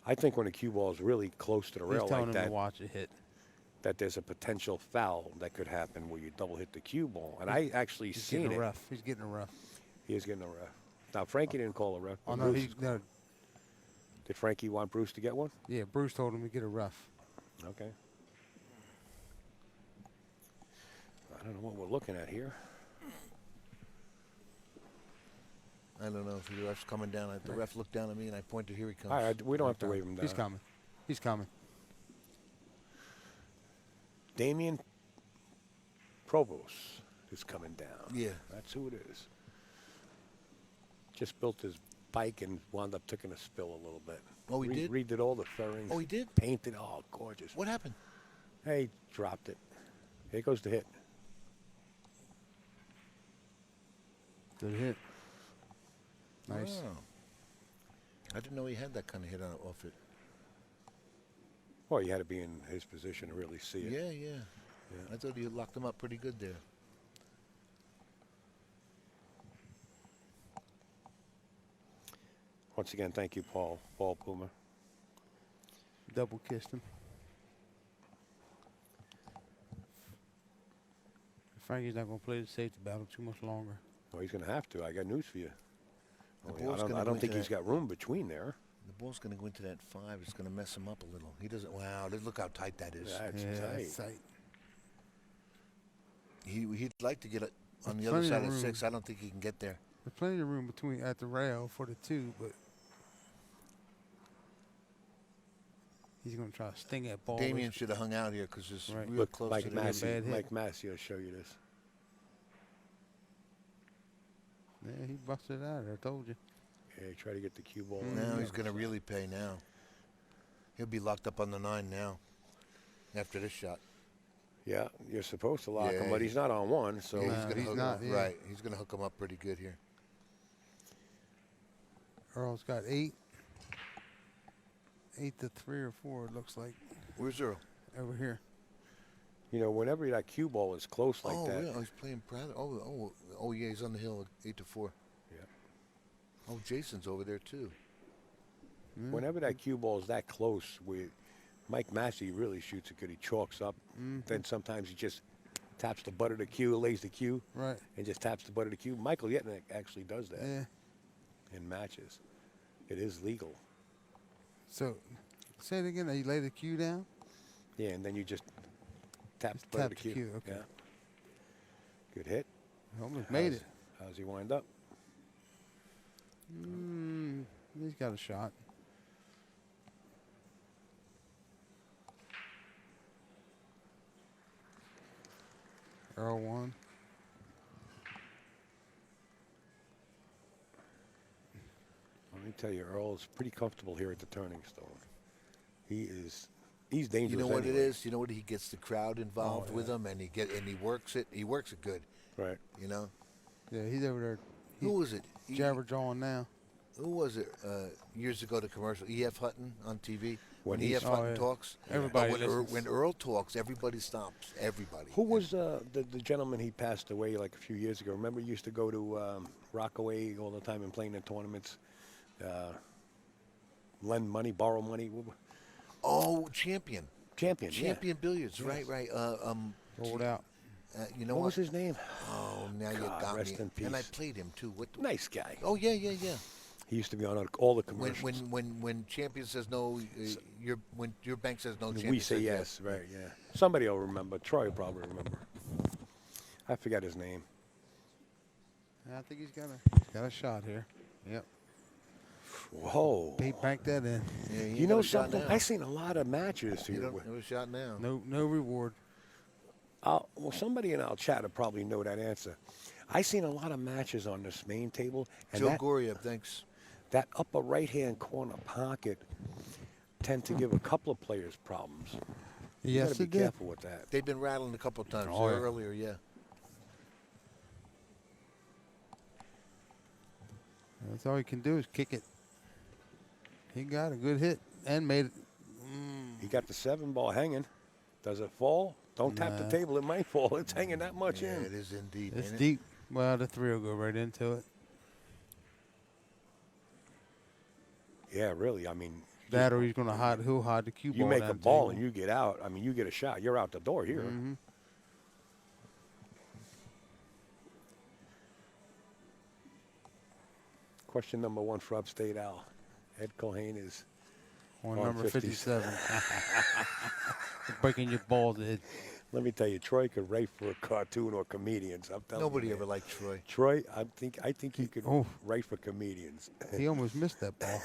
I think when a cue ball is really close to the He's rail telling like him that, to watch it hit. that there's a potential foul that could happen where you double hit the cue ball. And I actually He's seen getting it. a ref. He's getting a ref. He is getting a ref. Now, Frankie didn't call a ref. Oh, but no, Bruce- no. Did Frankie want Bruce to get one? Yeah, Bruce told him to get a ref. Okay. I don't know what we're looking at here. I don't know if the ref's coming down. The ref looked down at me, and I pointed, here he comes. All right, we don't have to wave him down. He's coming. He's coming. Damian Provost is coming down. Yeah. That's who it is. Just built his bike and wound up taking a spill a little bit. Oh, he did? Redid all the fairings. Oh, he did? Painted. Oh, gorgeous. What happened? Hey, dropped it. Here goes the hit. Good hit. Nice. Oh. I didn't know he had that kind of hit on off it. Well, you had to be in his position to really see it. Yeah, yeah. I thought he locked him up pretty good there. Once again, thank you, Paul Puma. Double kissed him. Frankie's not going to play the safety battle too much longer. Well, he's going to have to. I got news for you. The Only ball's I gonna don't go into think he's that- got room between there. The ball's going to go into that 5. It's going to mess him up a little. He doesn't. Wow, look how tight that is. That's yeah, tight. that's tight. He'd like to get it on the There's other plenty side of of room. 6. I don't think he can get there. There's plenty of room between at the rail for the 2, but he's going to try to sting that ball. Damien should have hung out here because it's Right. real Look, close Mike to the Massey. bad hit. Mike Massey will show you this. Yeah, he busted it out of there. I told you. Yeah, try to get the cue ball. on Now the he's other going to side. really pay now. He'll be locked up on the 9 now after this shot. Yeah, you're supposed to lock him, Yeah. but he's not on one, so Yeah, No, he's gonna he's hook not, him yeah. Right. He's going to hook him up pretty good here. Earl's got 8. 8 to 3 or 4, it looks like, Where's Earl? over here. you know, whenever that cue ball is close like oh, that, yeah. Oh, he's playing Prather. Oh, yeah. He's on the hill, 8 to 4. Yeah. Oh, Jason's over there too. whenever that cue ball is that close, with Mike Massey really shoots it good. He chalks up. Then sometimes he just taps the butt of the cue, lays the cue, Right. and just taps the butt of the cue. Michael Yetnick actually does that Yeah. in matches. It is legal. So, say it again. You lay the cue down? Yeah, and then you just tap Just the butt of tap the the cue. cue, okay. Yeah. Good hit. Almost made it. How's he wind up? He's got a shot. Earl 1. Let me tell you, Earl's pretty comfortable here at the Turning Stone. He's dangerous. You know what anyway. it is? You know what? He gets the crowd involved with him, and he works it. He works it good. Right. You know. Yeah, he's over there. Who was it? Jabber jawing now. Who was it? Years ago, the commercial. E.F. Hutton on TV. When When E.F. Oh, Hutton yeah. talks, Everybody But listens. when Earl talks, everybody stops. Everybody. Who was the gentleman he passed away like a few years ago? Remember, he used to go to Rockaway all the time and playing in tournaments. Lend money, borrow money. Oh, champion. Champion, Champion billiards. Yes. Right. Rolled out. You know What what? was his name? Oh, now you God, got rest me. in And I peace. played him too. What? Nice guy. Oh yeah. He used to be on all the When commercials. when champion says no, when your bank says no, champion We say says yes, right? Yeah. Somebody will remember. Troy will probably remember. I forgot his name. I think he's got a shot here. Yep. Whoa. He banked that in. Yeah, he You ain't know got a shot something? now. I seen a lot of matches You here. don't have a shot now. No reward. Well, somebody in our chat will probably know that answer. I seen a lot of matches on this main table, and Joe Goria, thanks. that upper right-hand corner pocket tend to give a couple of players problems. You Yes, gotta it be did. careful with that. They've been rattling a couple of times Oh, yeah. earlier. Yeah. That's all he can do is kick it. He got a good hit and made it. He got the 7-ball hanging. Does it fall? Don't tap the Nah. table. It might fall. It's hanging that much Yeah, in. it is indeed. It's ain't it? deep. Well, the 3 will go right into it. Yeah, really. I mean, That or he's gonna he'll hide the cue ball. you make down a the ball table. and you get out. I mean, you get a shot. You're out the door here. Mhm. Question number 1 for Upstate Al. Ed Cohane is On on number 57. 57. Breaking your balls, Ed. Let me tell you, Troy could write for a cartoon or comedians. I'm telling Nobody you. ever man. liked Troy. Troy, I think he could Oh. write for comedians. He almost missed that ball.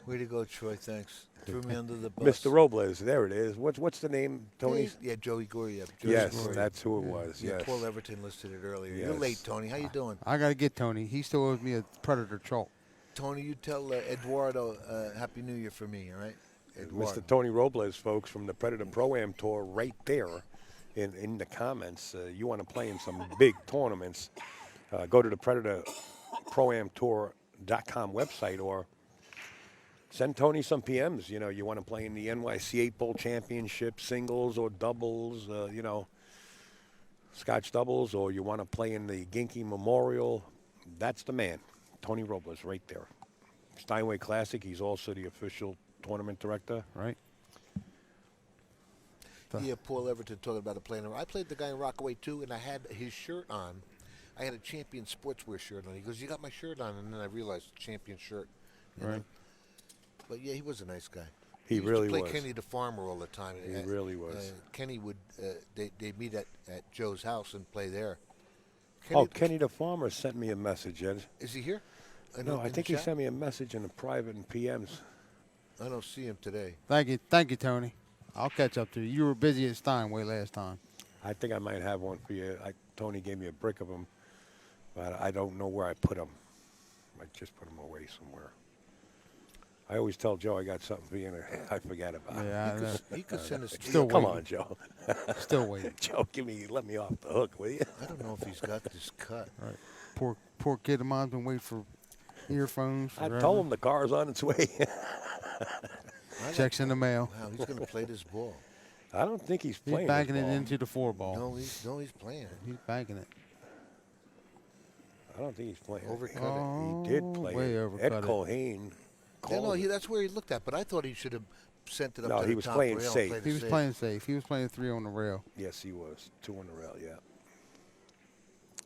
Way to go, Troy. Thanks. Threw me under the bus. Mr. Robles, there it is. What's the name, Tony? Yeah, Joey Goria. Joey Yes, Goria. that's who it was. Yeah, Yes. Paul Everton listed it earlier. You're Yes. late, Tony. How you doing? I gotta get Tony. He still owes me a Predator chalk. Tony, you tell Eduardo Happy New Year for me, all right? Eduardo. Mr. Tony Robles, folks, from the Predator Pro-Am Tour right there in the comments. You want to play in some big tournaments, go to the Predator Pro-Am Tour.com website or send Tony some PMs. You know, you want to play in the NYC 8 Bowl Championship, singles or doubles, Scotch doubles, or you want to play in the Ginky Memorial. That's the man, Tony Robles, right there. Steinway Classic, he's also the official tournament director. Right? Yeah, Paul Everton talking about a player. I played the guy in Rockaway too, and I had his shirt on. I had a Champion Sportswear shirt on. He goes, "You got my shirt on," and then I realized Champion shirt. you know? Right. But yeah, he was a nice guy. He used really to play was. Kenny the Farmer all the time. He really was. Kenny would they'd meet at Joe's house and play there. Kenny the Farmer sent me a message, Ed. Is he here? No, I in the think he chat? sent me a message in the private and PMs. I don't see him today. Thank you, Tony. I'll catch up to you. You were busy at Steinway last time. I think I might have one for you. Tony gave me a brick of them, but I don't know where I put them. I just put them away somewhere. I always tell Joe I got something for you, and I forget about it. Yeah, I know. He could send us. Still Come waiting. on, Joe. Still waiting. Joe, let me off the hook, will you? I don't know if he's got this cut. Right. Poor kid of mine's been waiting for earphones. I Forever. told him the car's on its way. Checks in the mail. Wow, he's going to play this ball. I don't think he's He's playing. banking this it ball. into the 4-ball. No, he's playing it. He's banking it. I don't think he's playing. Overcut Oh, He did play way it. overcut Ed it. Cohane Yeah, called no, it. that's where he looked at. But I thought he should have sent it up No, to he the was top playing rail and safe. played it He was safe. playing safe. He was playing 3 on the rail. Yes, he was. 2 on the rail, yeah.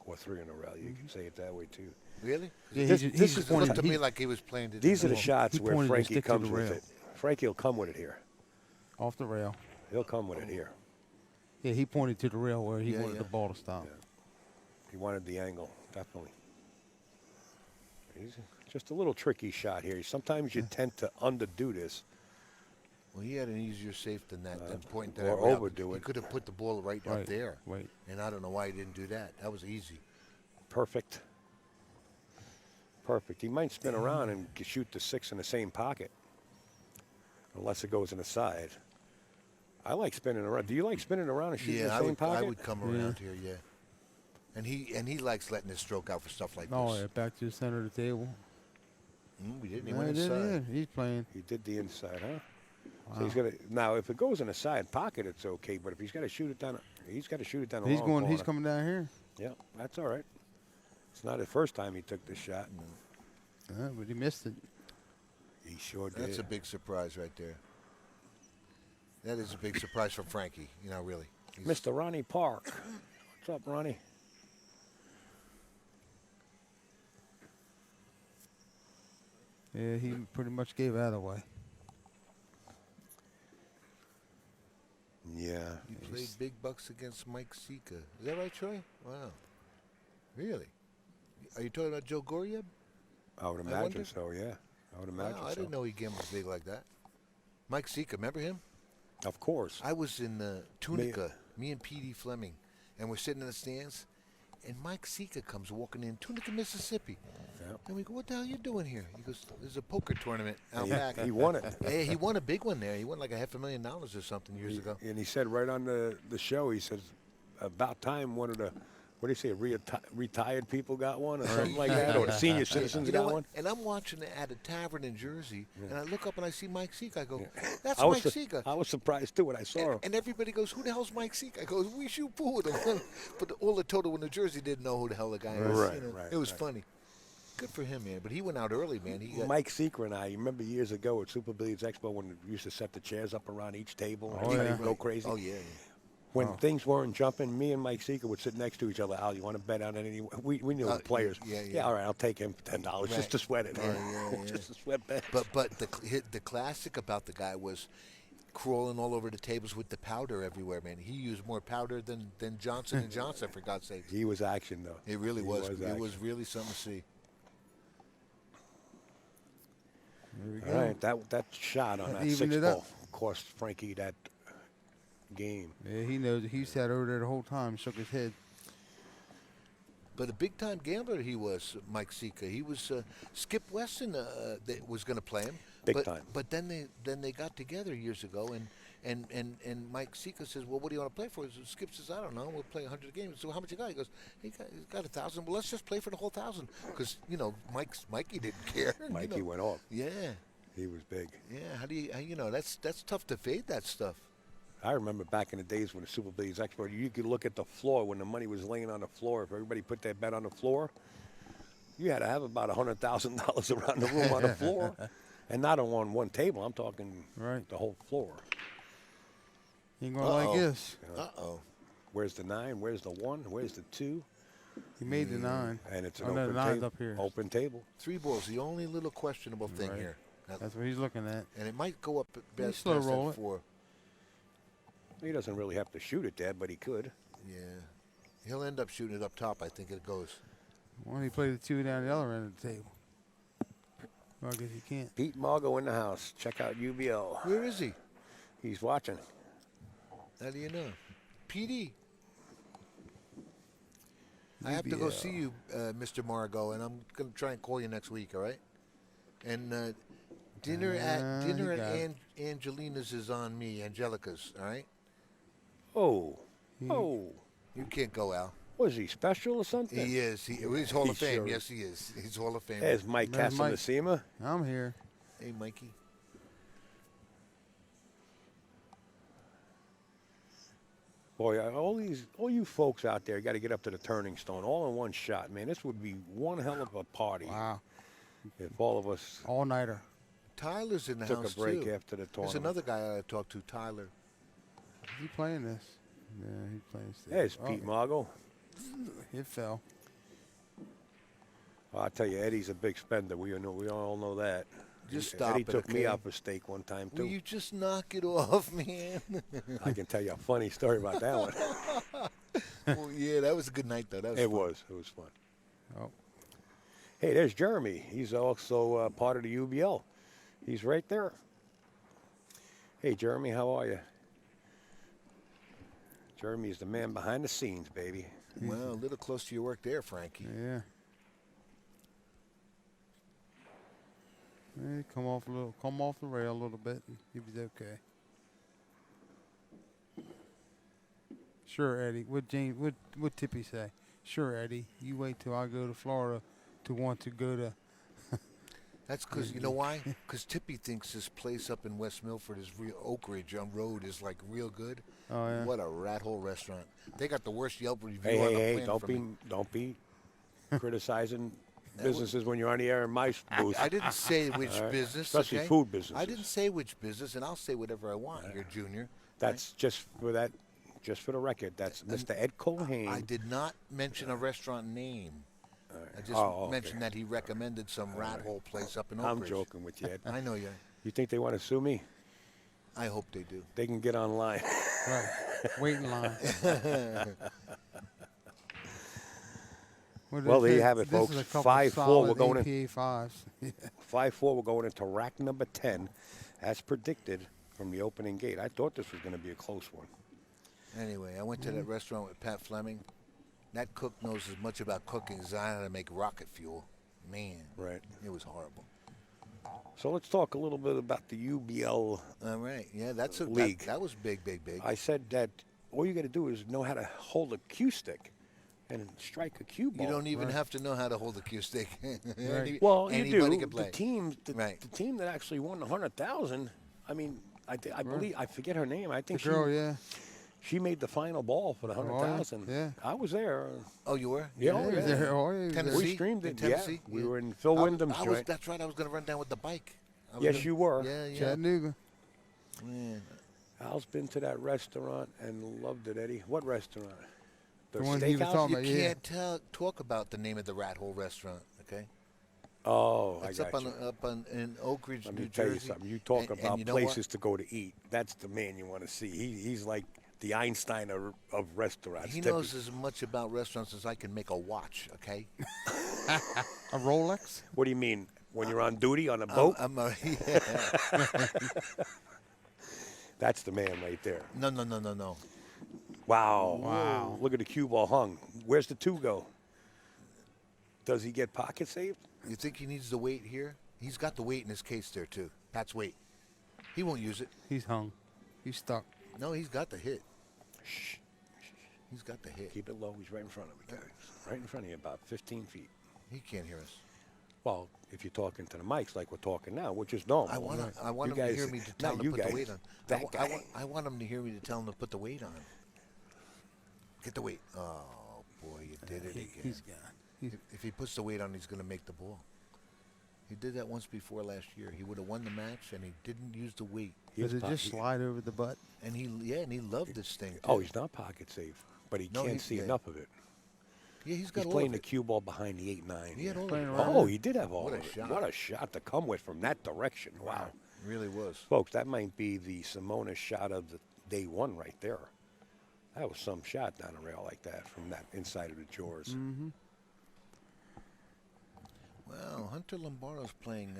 Or 3 on the rail. You can say it that way, too. Really? Yeah, This- he this just is It the looked pointed. to me He, like he was playing it. These are in the shots he where pointed to Frankie stick to comes the with rail. it. Frankie will come with it here. off the rail. He'll come with it here. Yeah, he pointed to the rail where he Yeah, wanted yeah. the ball to stop. Yeah. He wanted the angle, definitely. He's just a little tricky shot here. Sometimes you tend to underdo this. Well, he had an easier safe than that, than pointing or that rail. overdo He it. could have put the ball right up Right. there. Right. And I don't know why he didn't do that. That was easy. Perfect. Perfect. He might spin around and shoot the 6 in the same pocket. Unless it goes in the side. I like spinning around. Do you like spinning around and shooting Yeah, the I same would, pocket? I would come around here, yeah. And he likes letting his stroke out for stuff like Oh, this. yeah, back to the center of the table. We didn't. He Yeah, went yeah, inside. yeah, he's playing. He did the inside, huh? So he's gonna now. If it goes in a side pocket, it's okay. But if he's got to shoot it down, he's got to shoot it down. The He's long going. He's corner. coming down here. Yeah, that's all right. It's not the first time he took the shot. But he missed it. He sure did. That's a big surprise right there. That is a big surprise for Frankie. You know, really. Mr. Ronnie Park. What's up, Ronnie? Yeah, he pretty much gave that away. Yeah. He played big bucks against Mike Sika. Is that right, Troy? Wow. Really? Are you talking about Joe Goryeb? I would wonder? imagine so, yeah. I would imagine Wow, I so. didn't know he gambled big like that. Mike Sika, remember him? Of course. I was in Tunica, me and P.D. Fleming, and we're sitting in the stands, and Mike Sika comes walking in, Tunica, Mississippi. Yep. And we go, what the hell are you doing here? He goes, there's a poker tournament out He, back. he won it. Yeah, he won a big one there. He won like $500,000 or something years ago. And he said right on the show, he says, about time one of the, what do you say, retired people got one or something like that, or the senior citizens You know got what? one? And I'm watching it at a tavern in Jersey, and I look up and I see Mike Sika. I go, that's I was, Mike Sika. I was surprised too when I saw him. And everybody goes, who the hell's Mike Sika? I go, we shoot pool with him. But all the total in New Jersey didn't know who the hell the guy is. Right, You know, right, it was right. funny. Good for him, man. But he went out early, man. He got, Mike Seeker and I, you remember years ago at Super Billiards Expo when we used to set the chairs up around each table and Oh, everybody yeah. would go crazy? oh, yeah. When things weren't jumping, me and Mike Seeker would sit next to each other. Al, you want to bet on any? We knew the players. yeah. All right, I'll take him $10 Right. just to sweat it. Yeah. Just to sweat bet. But the classic about the guy was crawling all over the tables with the powder everywhere, man. He used more powder than Johnson & Johnson, for God's sake. He was action though. It really He was. It action. was really something to see. There we All go. right, that shot on that Evened 6 it up. ball cost Frankie that game. Yeah, he knows it. He sat over there the whole time, shook his head. But a big-time gambler he was, Mike Sika. He was Skip Weston that was going to play him. Big time. But then they got together years ago, and Mike Sika says, well, what do you want to play for? So Skip says, I don't know. We'll play 100 games. So how much you got? He goes, he's got 1,000. Well, let's just play for the whole 1,000. Because, you know, Mikey didn't care. Mikey went off. Yeah. He was big. Yeah. How do you know, that's tough to fade that stuff. I remember back in the days when the Super Billiards Expo, you could look at the floor when the money was laying on the floor. If everybody put their bet on the floor, you had to have about $100,000 around the room on the floor. And not on one table. I'm talking Right. the whole floor. He ain't going like this. Uh-oh. Where's the 9? Where's the 1? Where's the 2? He made the 9. And it's an Oh, no, open the nine's table. up here. Open table. 3 balls, the only little questionable thing Right. here. Now, That's what he's looking at. and it might go up at best slow past that roll it. 4. He doesn't really have to shoot it there, but he could. Yeah. He'll end up shooting it up top, I think it goes. Well, he played the 2 down the other end of the table. Well, I guess he can't. Pete Margo in the house. Check out UBL. Where is he? He's watching. How do you know? PD. I have to go see you, Mr. Margot, and I'm going to try and call you next week, all right? And dinner at you got it. Angelina's is on me, Angelica's, all right? Oh. Oh. You can't go, Al. Was he special or something? He is. He's Hall of He Fame. sure Yes, he is. He's Hall of Fame. There's Mike There's Mike. Casamasima. I'm here. Hey, Mikey. Boy, all you folks out there got to get up to the turning stone all in one shot, man. This would be one hell of a party Wow. if all of us All-nighter. Tyler's in the took house, a break too. after the There's tournament. another guy I talked to, Tyler. Is he playing this? Yeah, he's playing this. There's Pete Margo. It fell. Well, I tell you, Eddie's a big spender. We all know that. Just stop Eddie it, took me okay? out for steak one time Will too. you just knock it off, man? I can tell you a funny story about that one. Well, yeah, that was a good night, though. That was It fun. was fun. Oh, Hey, there's Jeremy. He's also part of the UBL. He's right there. Hey, Jeremy, how are you? Jeremy's the man behind the scenes, baby. Well, a little close to your work there, Frankie. yeah. Hey, come off the rail a little bit, and he'll be okay. Sure, Eddie. What Tippy say? Sure, Eddie. You wait till I go to Florida to want to go to That's because, you know why? Because Tippy thinks this place up in West Milford is real. Oak Ridge on Road is like real good. Oh, yeah. What a rat hole restaurant. They got the worst Yelp review Hey, on hey, the hey! planet for me. Don't be criticizing businesses when you're on the air in my booth. I didn't say which All right. business, Especially okay? food businesses. I didn't say which business, and I'll say whatever I want here, Junior. That's just for that. Just for the record, that's Mr. Ed Colhane. I did not mention a restaurant name. I just okay. mentioned that he recommended some rat hole place up in Oak I'm Ridge. joking with you, Ed. I know you. You think they want to sue me? I hope they do. They can get online. Right. Wait in line. Well, there you have it, folks. 5-4, we're going in. APA 5s. 5-4, we're going into rack number 10, as predicted from the opening gate. I thought this was going to be a close one. Anyway, I went to that restaurant with Pat Fleming. That cook knows as much about cooking as I know how to make rocket fuel. Man, Right. it was horrible. So let's talk a little bit about the UBL All right, yeah, that's a league. That was big, big, big. I said that all you got to do is know how to hold a cue stick and strike a cue ball. You don't even have to know how to hold a cue stick. Right. Well, you Anybody do. can play. The team that actually won the 100,000. I mean, I believe I forget her name. I think The girl, yeah. she made the final ball for the 100,000. yeah. I was there. Oh, you were? Yeah, Yeah, oh, he was there. Oh, yeah, he was there. Tennessee? We streamed In it. Tennessee? Yeah, we Yeah. were in Phil Wyndham's joint. That's right. I was going to run down with the bike. Yes, you were. Yeah, yeah. Chattanooga. Man. Al's been to that restaurant and loved it, Eddie. What restaurant? The one he was steakhouse? talking You about, yeah. can't talk about the name of the rat hole restaurant, okay? Oh, It's I up got you. up on in Oak Ridge, Let New me tell you Jersey. something. You talk And about you know what? places to go to eat. That's the man you want to see. He's like the Einstein of restaurants. He Tippy. knows as much about restaurants as I can make a watch, okay? A Rolex? What do you mean? When you're on duty on a boat? Yeah. That's the man right there. No, no, no, no, no. Wow. Wow. Look at the cue ball hung. Where's the 2 go? Does he get pocket saved? You think he needs the weight here? He's got the weight in his case there, too. Pat's weight. He won't use it. He's hung. He's stuck. No, he's got the hit. Shh. He's got the hit. Keep it low. He's right in front of me, guys. Right in front of you, about 15 feet. He can't hear us. Well, if you're talking to the mics like we're talking now, which is normal. I want You him to guys- hear me to tell not him you to put guys, the weight on. That guy. I want him to hear me to tell him to put the weight on. Get the weight. Oh, boy, you did it again. He's gone. If he puts the weight on, he's going to make the ball. He did that once before last year. He would have won the match, and he didn't use the weight. Does it just slide over the butt? And he loved this thing. Oh, too. he's not pocket safe, but he No, can't he's- see yeah. enough of it. Yeah, he's got He's all playing of the it. cue ball behind the 8-9. He had all of Playing it. around. Oh, he did have all What a of it. shot. What a shot to come with from that direction. Wow. Really was. Folks, that might be the Simona shot of the day one right there. That was some shot down the rail like that from that inside of the jaws. Mm-hmm. Well, Hunter Lombardo's playing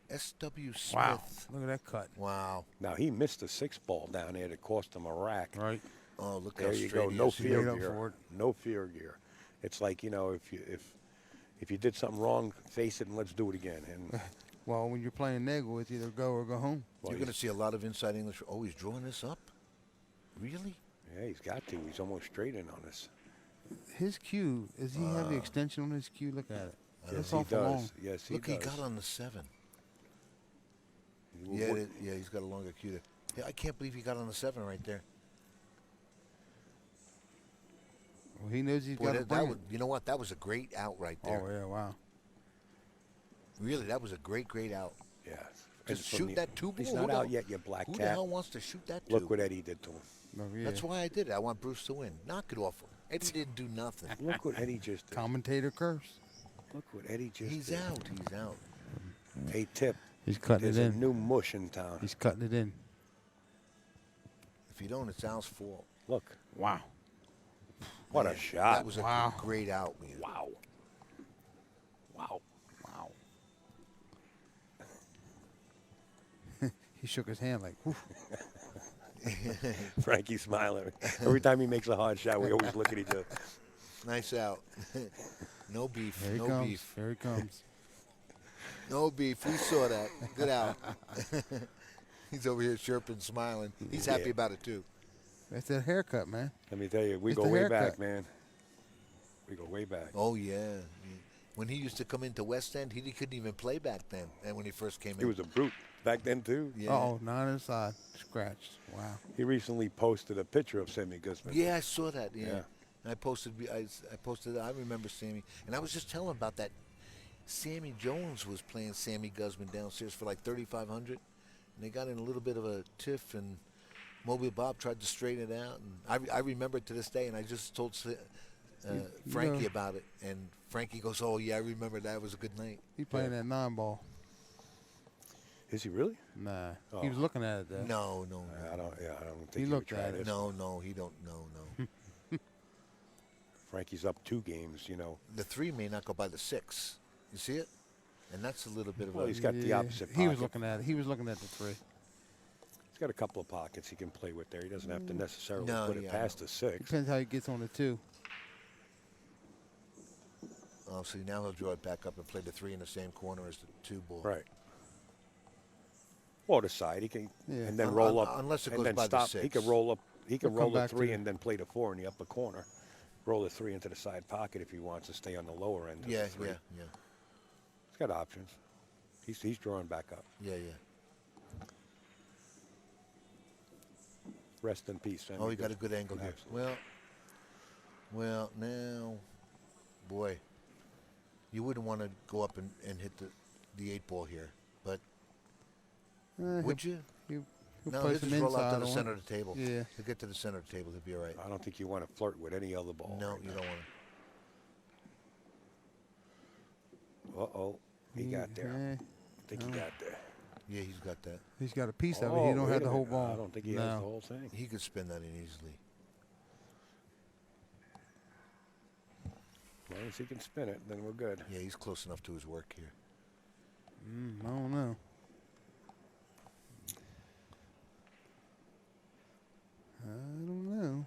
S.W. Smith. Wow. Look at that cut. Wow. Now, he missed a 6 ball down there that cost him a rack. Right. Oh, look There how you straight go. he No is. Straight fear up gear. forward. No fear gear. It's like, if you did something wrong, face it and let's do it again. And Well, when you're playing Nagle, it's either go or go home. well, You're going to see a lot of inside English. Oh, he's drawing this up? Really? yeah, he's got to. He's almost straight in on us. His cue, does he have the extension on his cue? Look at it. Yes, That's he awful does. long. Yes, he Look, does. he got on the 7. He Yeah, would- he's got a longer cue there. Yeah, I can't believe he got on the 7 right there. Well, he knows he's Boy, got to that bring was, you know what? That was a great out right it. there. Oh, yeah, wow. Really, that was a great, great out. Yeah. Just from shoot the- that 2 ball. He's not out yet, you black Who the cat. hell wants to shoot that 2? Look what Eddie did to him. No, yeah. That's why I did it. I want Bruce to win. Knock it off. Eddie didn't do nothing. Look what Eddie just did. Commentator curse. Look what Eddie just He's did. out. He's out. Hey, Tip. He's cutting There's it a in. new mush in town. He's cutting it in. If you don't, it's Al's fault. Look. Wow. What Man, a shot. That was a Wow. great out, man. Wow. Wow. Wow. He shook his hand like, whew. Frankie's smiling. Every time he makes a hard shot, we always look at each other. Nice out. No beef. Here he No comes. beef. Here he comes. No beef. We saw that. Good out. He's over here chirping, smiling. He's happy Yeah. about it, too. That's that haircut, man. Let me tell you, we It's go the way haircut. back, man. We go way back. Oh, yeah. When he used to come into West End, he couldn't even play back then. And when he first came He in, was a brute back then too. yeah, Oh, 9 inside, scratched. Wow. He recently posted a picture of Sammy Guzman. yeah, I saw that. Yeah, Yeah. And I posted. I posted. I remember Sammy, and I was just telling him about that. Sammy Jones was playing Sammy Guzman downstairs for like 3,500, and they got in a little bit of a tiff, and Mobile Bob tried to straighten it out, and I remember it to this day, and I just told Frankie about it, and Frankie goes, "Oh yeah, I remember that. It was a good night." He playing that 9 ball. Is he really? Nah. Oh. He was looking at it, though. No. I don't. Yeah, I don't think He he looked would try at it. this. No, he don't. No. Frankie's up 2 games. You know. The 3 may not go by the 6. You see it? And that's a little bit of Well, a. he's got the opposite He was pocket. looking at it. He was looking at the 3. He's got a couple of pockets he can play with there. He doesn't have to necessarily No, put it yeah, I past the 6. Depends how he gets on the 2. Oh, see, now he'll draw it back up and play the 3 in the same corner as the 2 ball. Right. Or the side. He can Yeah. and then roll up. Unless it and goes then by the stop. 6. He can roll up. He can He'll roll come the back to 3 the- and then play the 4 in the upper corner. Roll the 3 into the side pocket if he wants to stay on the lower end. Of Yeah, the 3. yeah. He's got options. He's drawing back up. Yeah. Rest in peace. Sammy Oh, he got a Guzman. good angle here. Absolutely. Well, now, boy, you wouldn't want to go up and hit the 8 ball here, but would you? He'll No, play he'll some just roll out inside to the on center it. of the table. Yeah. He'll get to the center of the table. He'll be all right. I don't think you want to flirt with any other ball. No, right you now. don't want to. Uh-oh. He got there. Yeah. I think he got there. Yeah, he's got that. He's got a piece of it. Oh, He don't wait have a the whole minute. ball. I don't think he no. has the whole thing. He could spin that in easily. As long as he can spin it, then we're good. Yeah, he's close enough to his work here. I don't know. I don't know.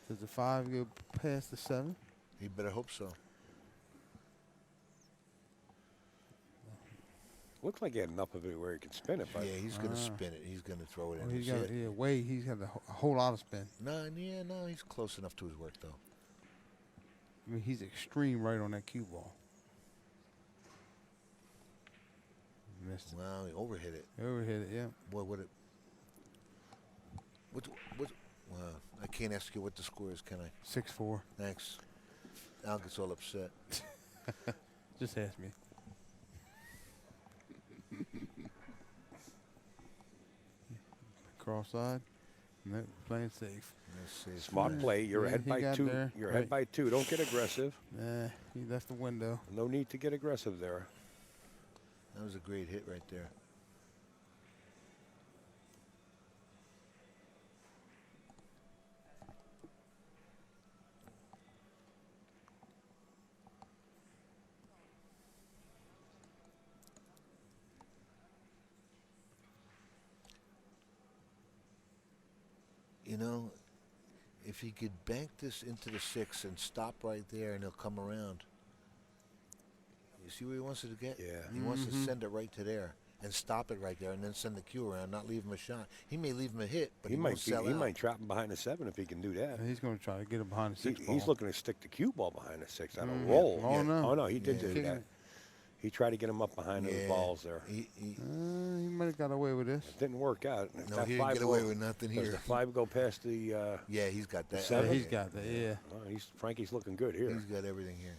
Does the 5 go past the 7? He better hope so. Looks like he had enough of it where he can spin it, but Yeah, he's going to spin it. He's going to throw it Well, in. he's You got see it? he's got a whole lot of spin. No, he's close enough to his work, though. I mean, he's extreme right on that cue ball. Missed it. Wow, he overhit it. Overhit it, yeah. Boy, what wow, I can't ask you what the score is, can I? 6-4. Thanks. Al gets all upset. Just ask me. Cross side. No, playing safe. Let's see. smart play. You're Yeah, ahead he by got 2. there. You're Right. ahead by 2. Don't get aggressive. He left the window. No need to get aggressive there. That was a great hit right there. You know, if he could bank this into the 6 and stop right there, and he'll come around. You see where he wants it to get? Yeah. He wants to send it right to there and stop it right there, and then send the cue around, not leave him a shot. He may leave him a hit, but he, won't sell He out. might trap him behind the 7 if he can do that. And he's going to try to get him behind the 6 ball. He's looking to stick the cue ball behind the 6 on a roll. Oh, no. Oh no, he did Yeah. do that. He tried to get him up behind those balls there. He He might have got away with this. It didn't work out. If no, that he didn't 5 get away go- with nothing Does here. the 5 go past the? Yeah, he's got that. Seven? Yeah, he's got that, yeah. Well, Frankie's looking good here. He's got everything here.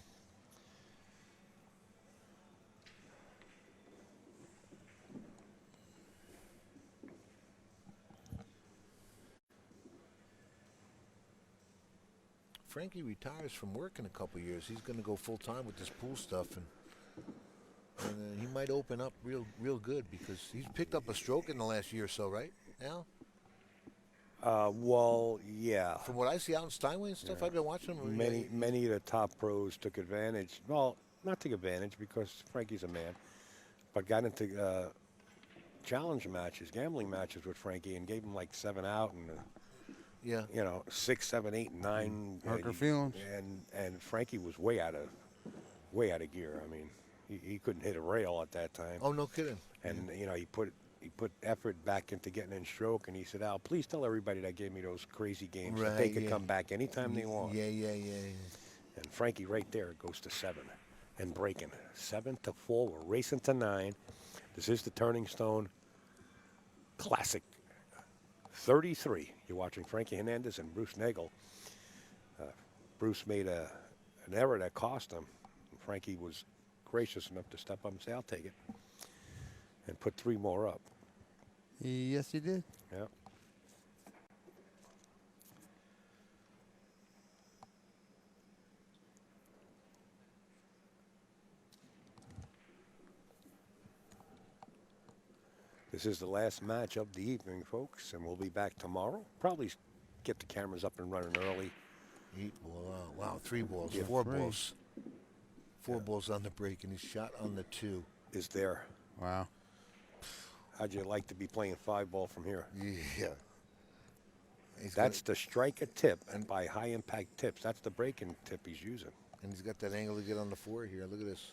Frankie retires from work in a couple years. He's going to go full time with this pool stuff, and he might open up real good because he's picked up a stroke in the last year or so, right? Al? Well, yeah. From what I see out in Steinway and stuff, I've been watching him. Many of the top pros took advantage. Well, not took advantage because Frankie's a man, but got into challenge matches, gambling matches with Frankie, and gave him like 7 out and Yeah. 6, 7, 8, 9. Hurt their feelings. And Frankie was way out of gear. I mean, he couldn't hit a rail at that time. Oh, no kidding. And he put he put effort back into getting in stroke, and he said, Al, please tell everybody that gave me those crazy games that they Right, could yeah. come back anytime they want. Yeah. And Frankie right there goes to 7 and breaking. 7-4. We're racing to 9. This is the Turning Stone Classic 33. You're watching Frankie Hernandez and Bruce Nagle. Bruce made an error that cost him. Frankie was gracious enough to step up and say, I'll take it. And put 3 more up. Yes, he did. Yeah. This is the last match of the evening, folks, and we'll be back tomorrow. Probably get the cameras up and running early. 8 ball. Wow, 3 balls. Yeah, 4 3. balls. 4 balls on the break, and he shot on the 2. Is there. Wow. How'd you like to be playing 5-ball from here? Yeah. That's the striker tip, and by high impact tips, that's the breaking tip he's using. And he's got that angle to get on the 4 here. Look at this.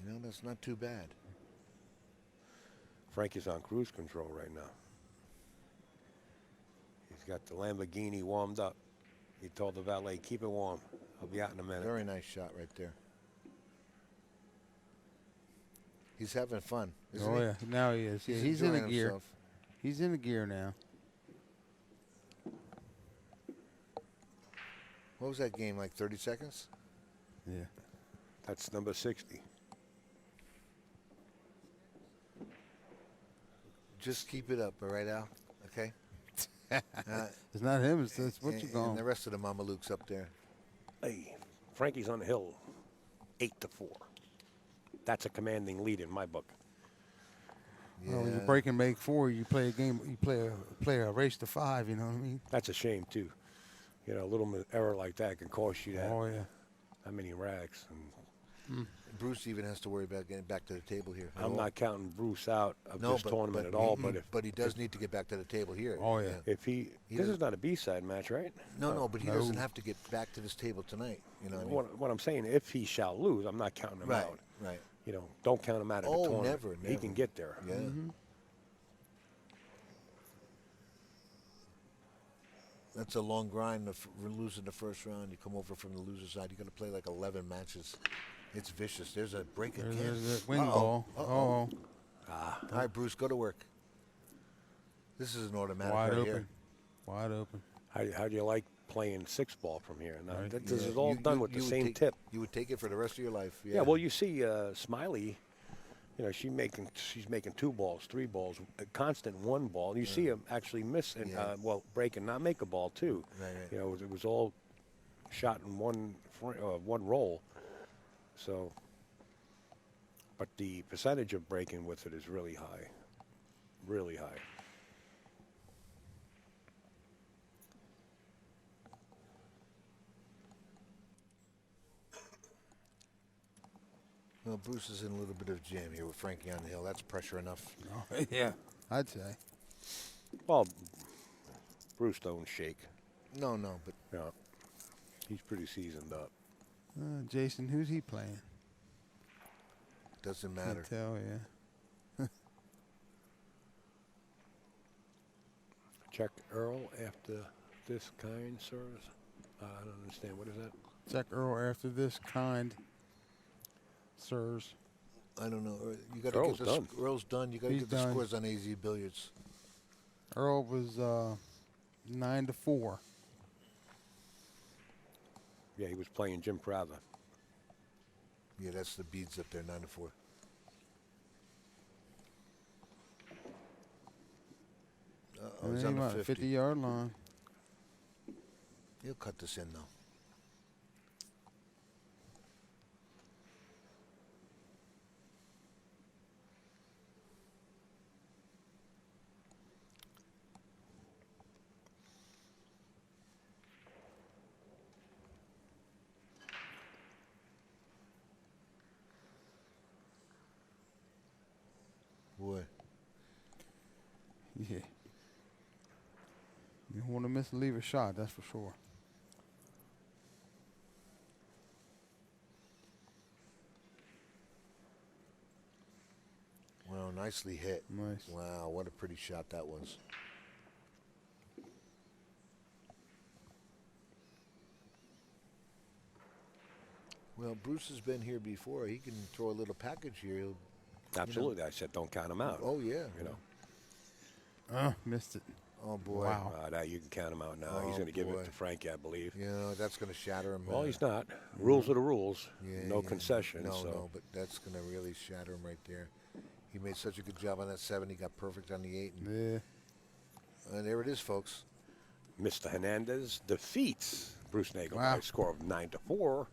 You know, that's not too bad. Frankie's on cruise control right now. He's got the Lamborghini warmed up. He told the valet, keep it warm. I'll be out in a minute. Very nice shot right there. He's having fun, isn't Oh he? yeah, now he is. Yeah, he's in the enjoying gear. himself. He's in the gear now. What was that game, like 30 seconds? Yeah. That's number 60. Just keep it up, all right, Al? Okay? It's not him. It's what you And going. the rest of the Mamalukes up there. Hey, Frankie's on the hill, 8-4. That's a commanding lead in my book. Yeah. When you break and make 4, you play a game. You play a race to 5. You know what I mean? That's a shame too. You know, a little error like that can cost you that. Oh yeah. That many racks. And Bruce even has to worry about getting back to the table here. I'm not counting Bruce out of this tournament at all. But he does need to get back to the table here. Oh, yeah. if he this doesn't- is not a B-side match, right? No, but he No. doesn't have to get back to this table tonight. You know what I mean? What I'm saying, if he shall lose, I'm not counting him Right, out. right. You know, don't count him out of the Oh, tournament. never, He can never. get there. Yeah. That's a long grind of losing the first round. You come over from the loser side. You got to play like 11 matches. It's vicious. There's a break again. There's a wing Uh-oh. ball. Oh, All right, Bruce, go to work. This is an automatic wide right open. here. Wide open. How do you like playing 6-ball from here? Now, Right. this Yeah, is all done with the would same take- tip. You would take it for the rest of your life. Yeah, well, you see Smiley, you know, she's making 2 balls, 3 balls, a constant 1 ball. You see him actually miss and Yeah. break and not make a ball too. Right. You know, it was all shot in one roll. So, but the percentage of breaking with it is really high, really high. Well, Bruce is in a little bit of jam here with Frankie on the hill. That's pressure enough. Oh, yeah. I'd say. Well, Bruce don't shake. No, but Yeah, he's pretty seasoned up. Jason, who's he playing? doesn't Can't matter. tell. Yeah. Check Earl after this kind, sirs. I don't understand. What is that? Check Earl after this kind. Sirs. I don't know. You got to Earl's get the done. Earl's done. You got to He's get the done. scores on AZ Billiards. Earl was 9-4. Yeah, he was playing Jim Prather. Yeah, that's the beads up there, 9-4. And He's then on he the went 50-yard line. He'll cut this in though. Boy, Yeah. You don't want to miss leave a shot, that's for sure. Nicely hit. Nice. Wow, what a pretty shot that was. Well, Bruce has been here before. He can throw a little package here. Absolutely. I said don't count him out. Oh, yeah. You know. Missed it. Oh, boy. Wow. Now you can count him out now. Oh, He's going to give boy. it to Frankie, I believe. You know, that's going to shatter him. Well, he's not. Rules are the rules. Yeah, No yeah. concessions. No, so. no, but that's going to really shatter him right there. He made such a good job on that 7. He got perfect on the 8. And there it is, folks. Mr. Hernandez defeats Bruce Nagle Wow. by a score of 9-4.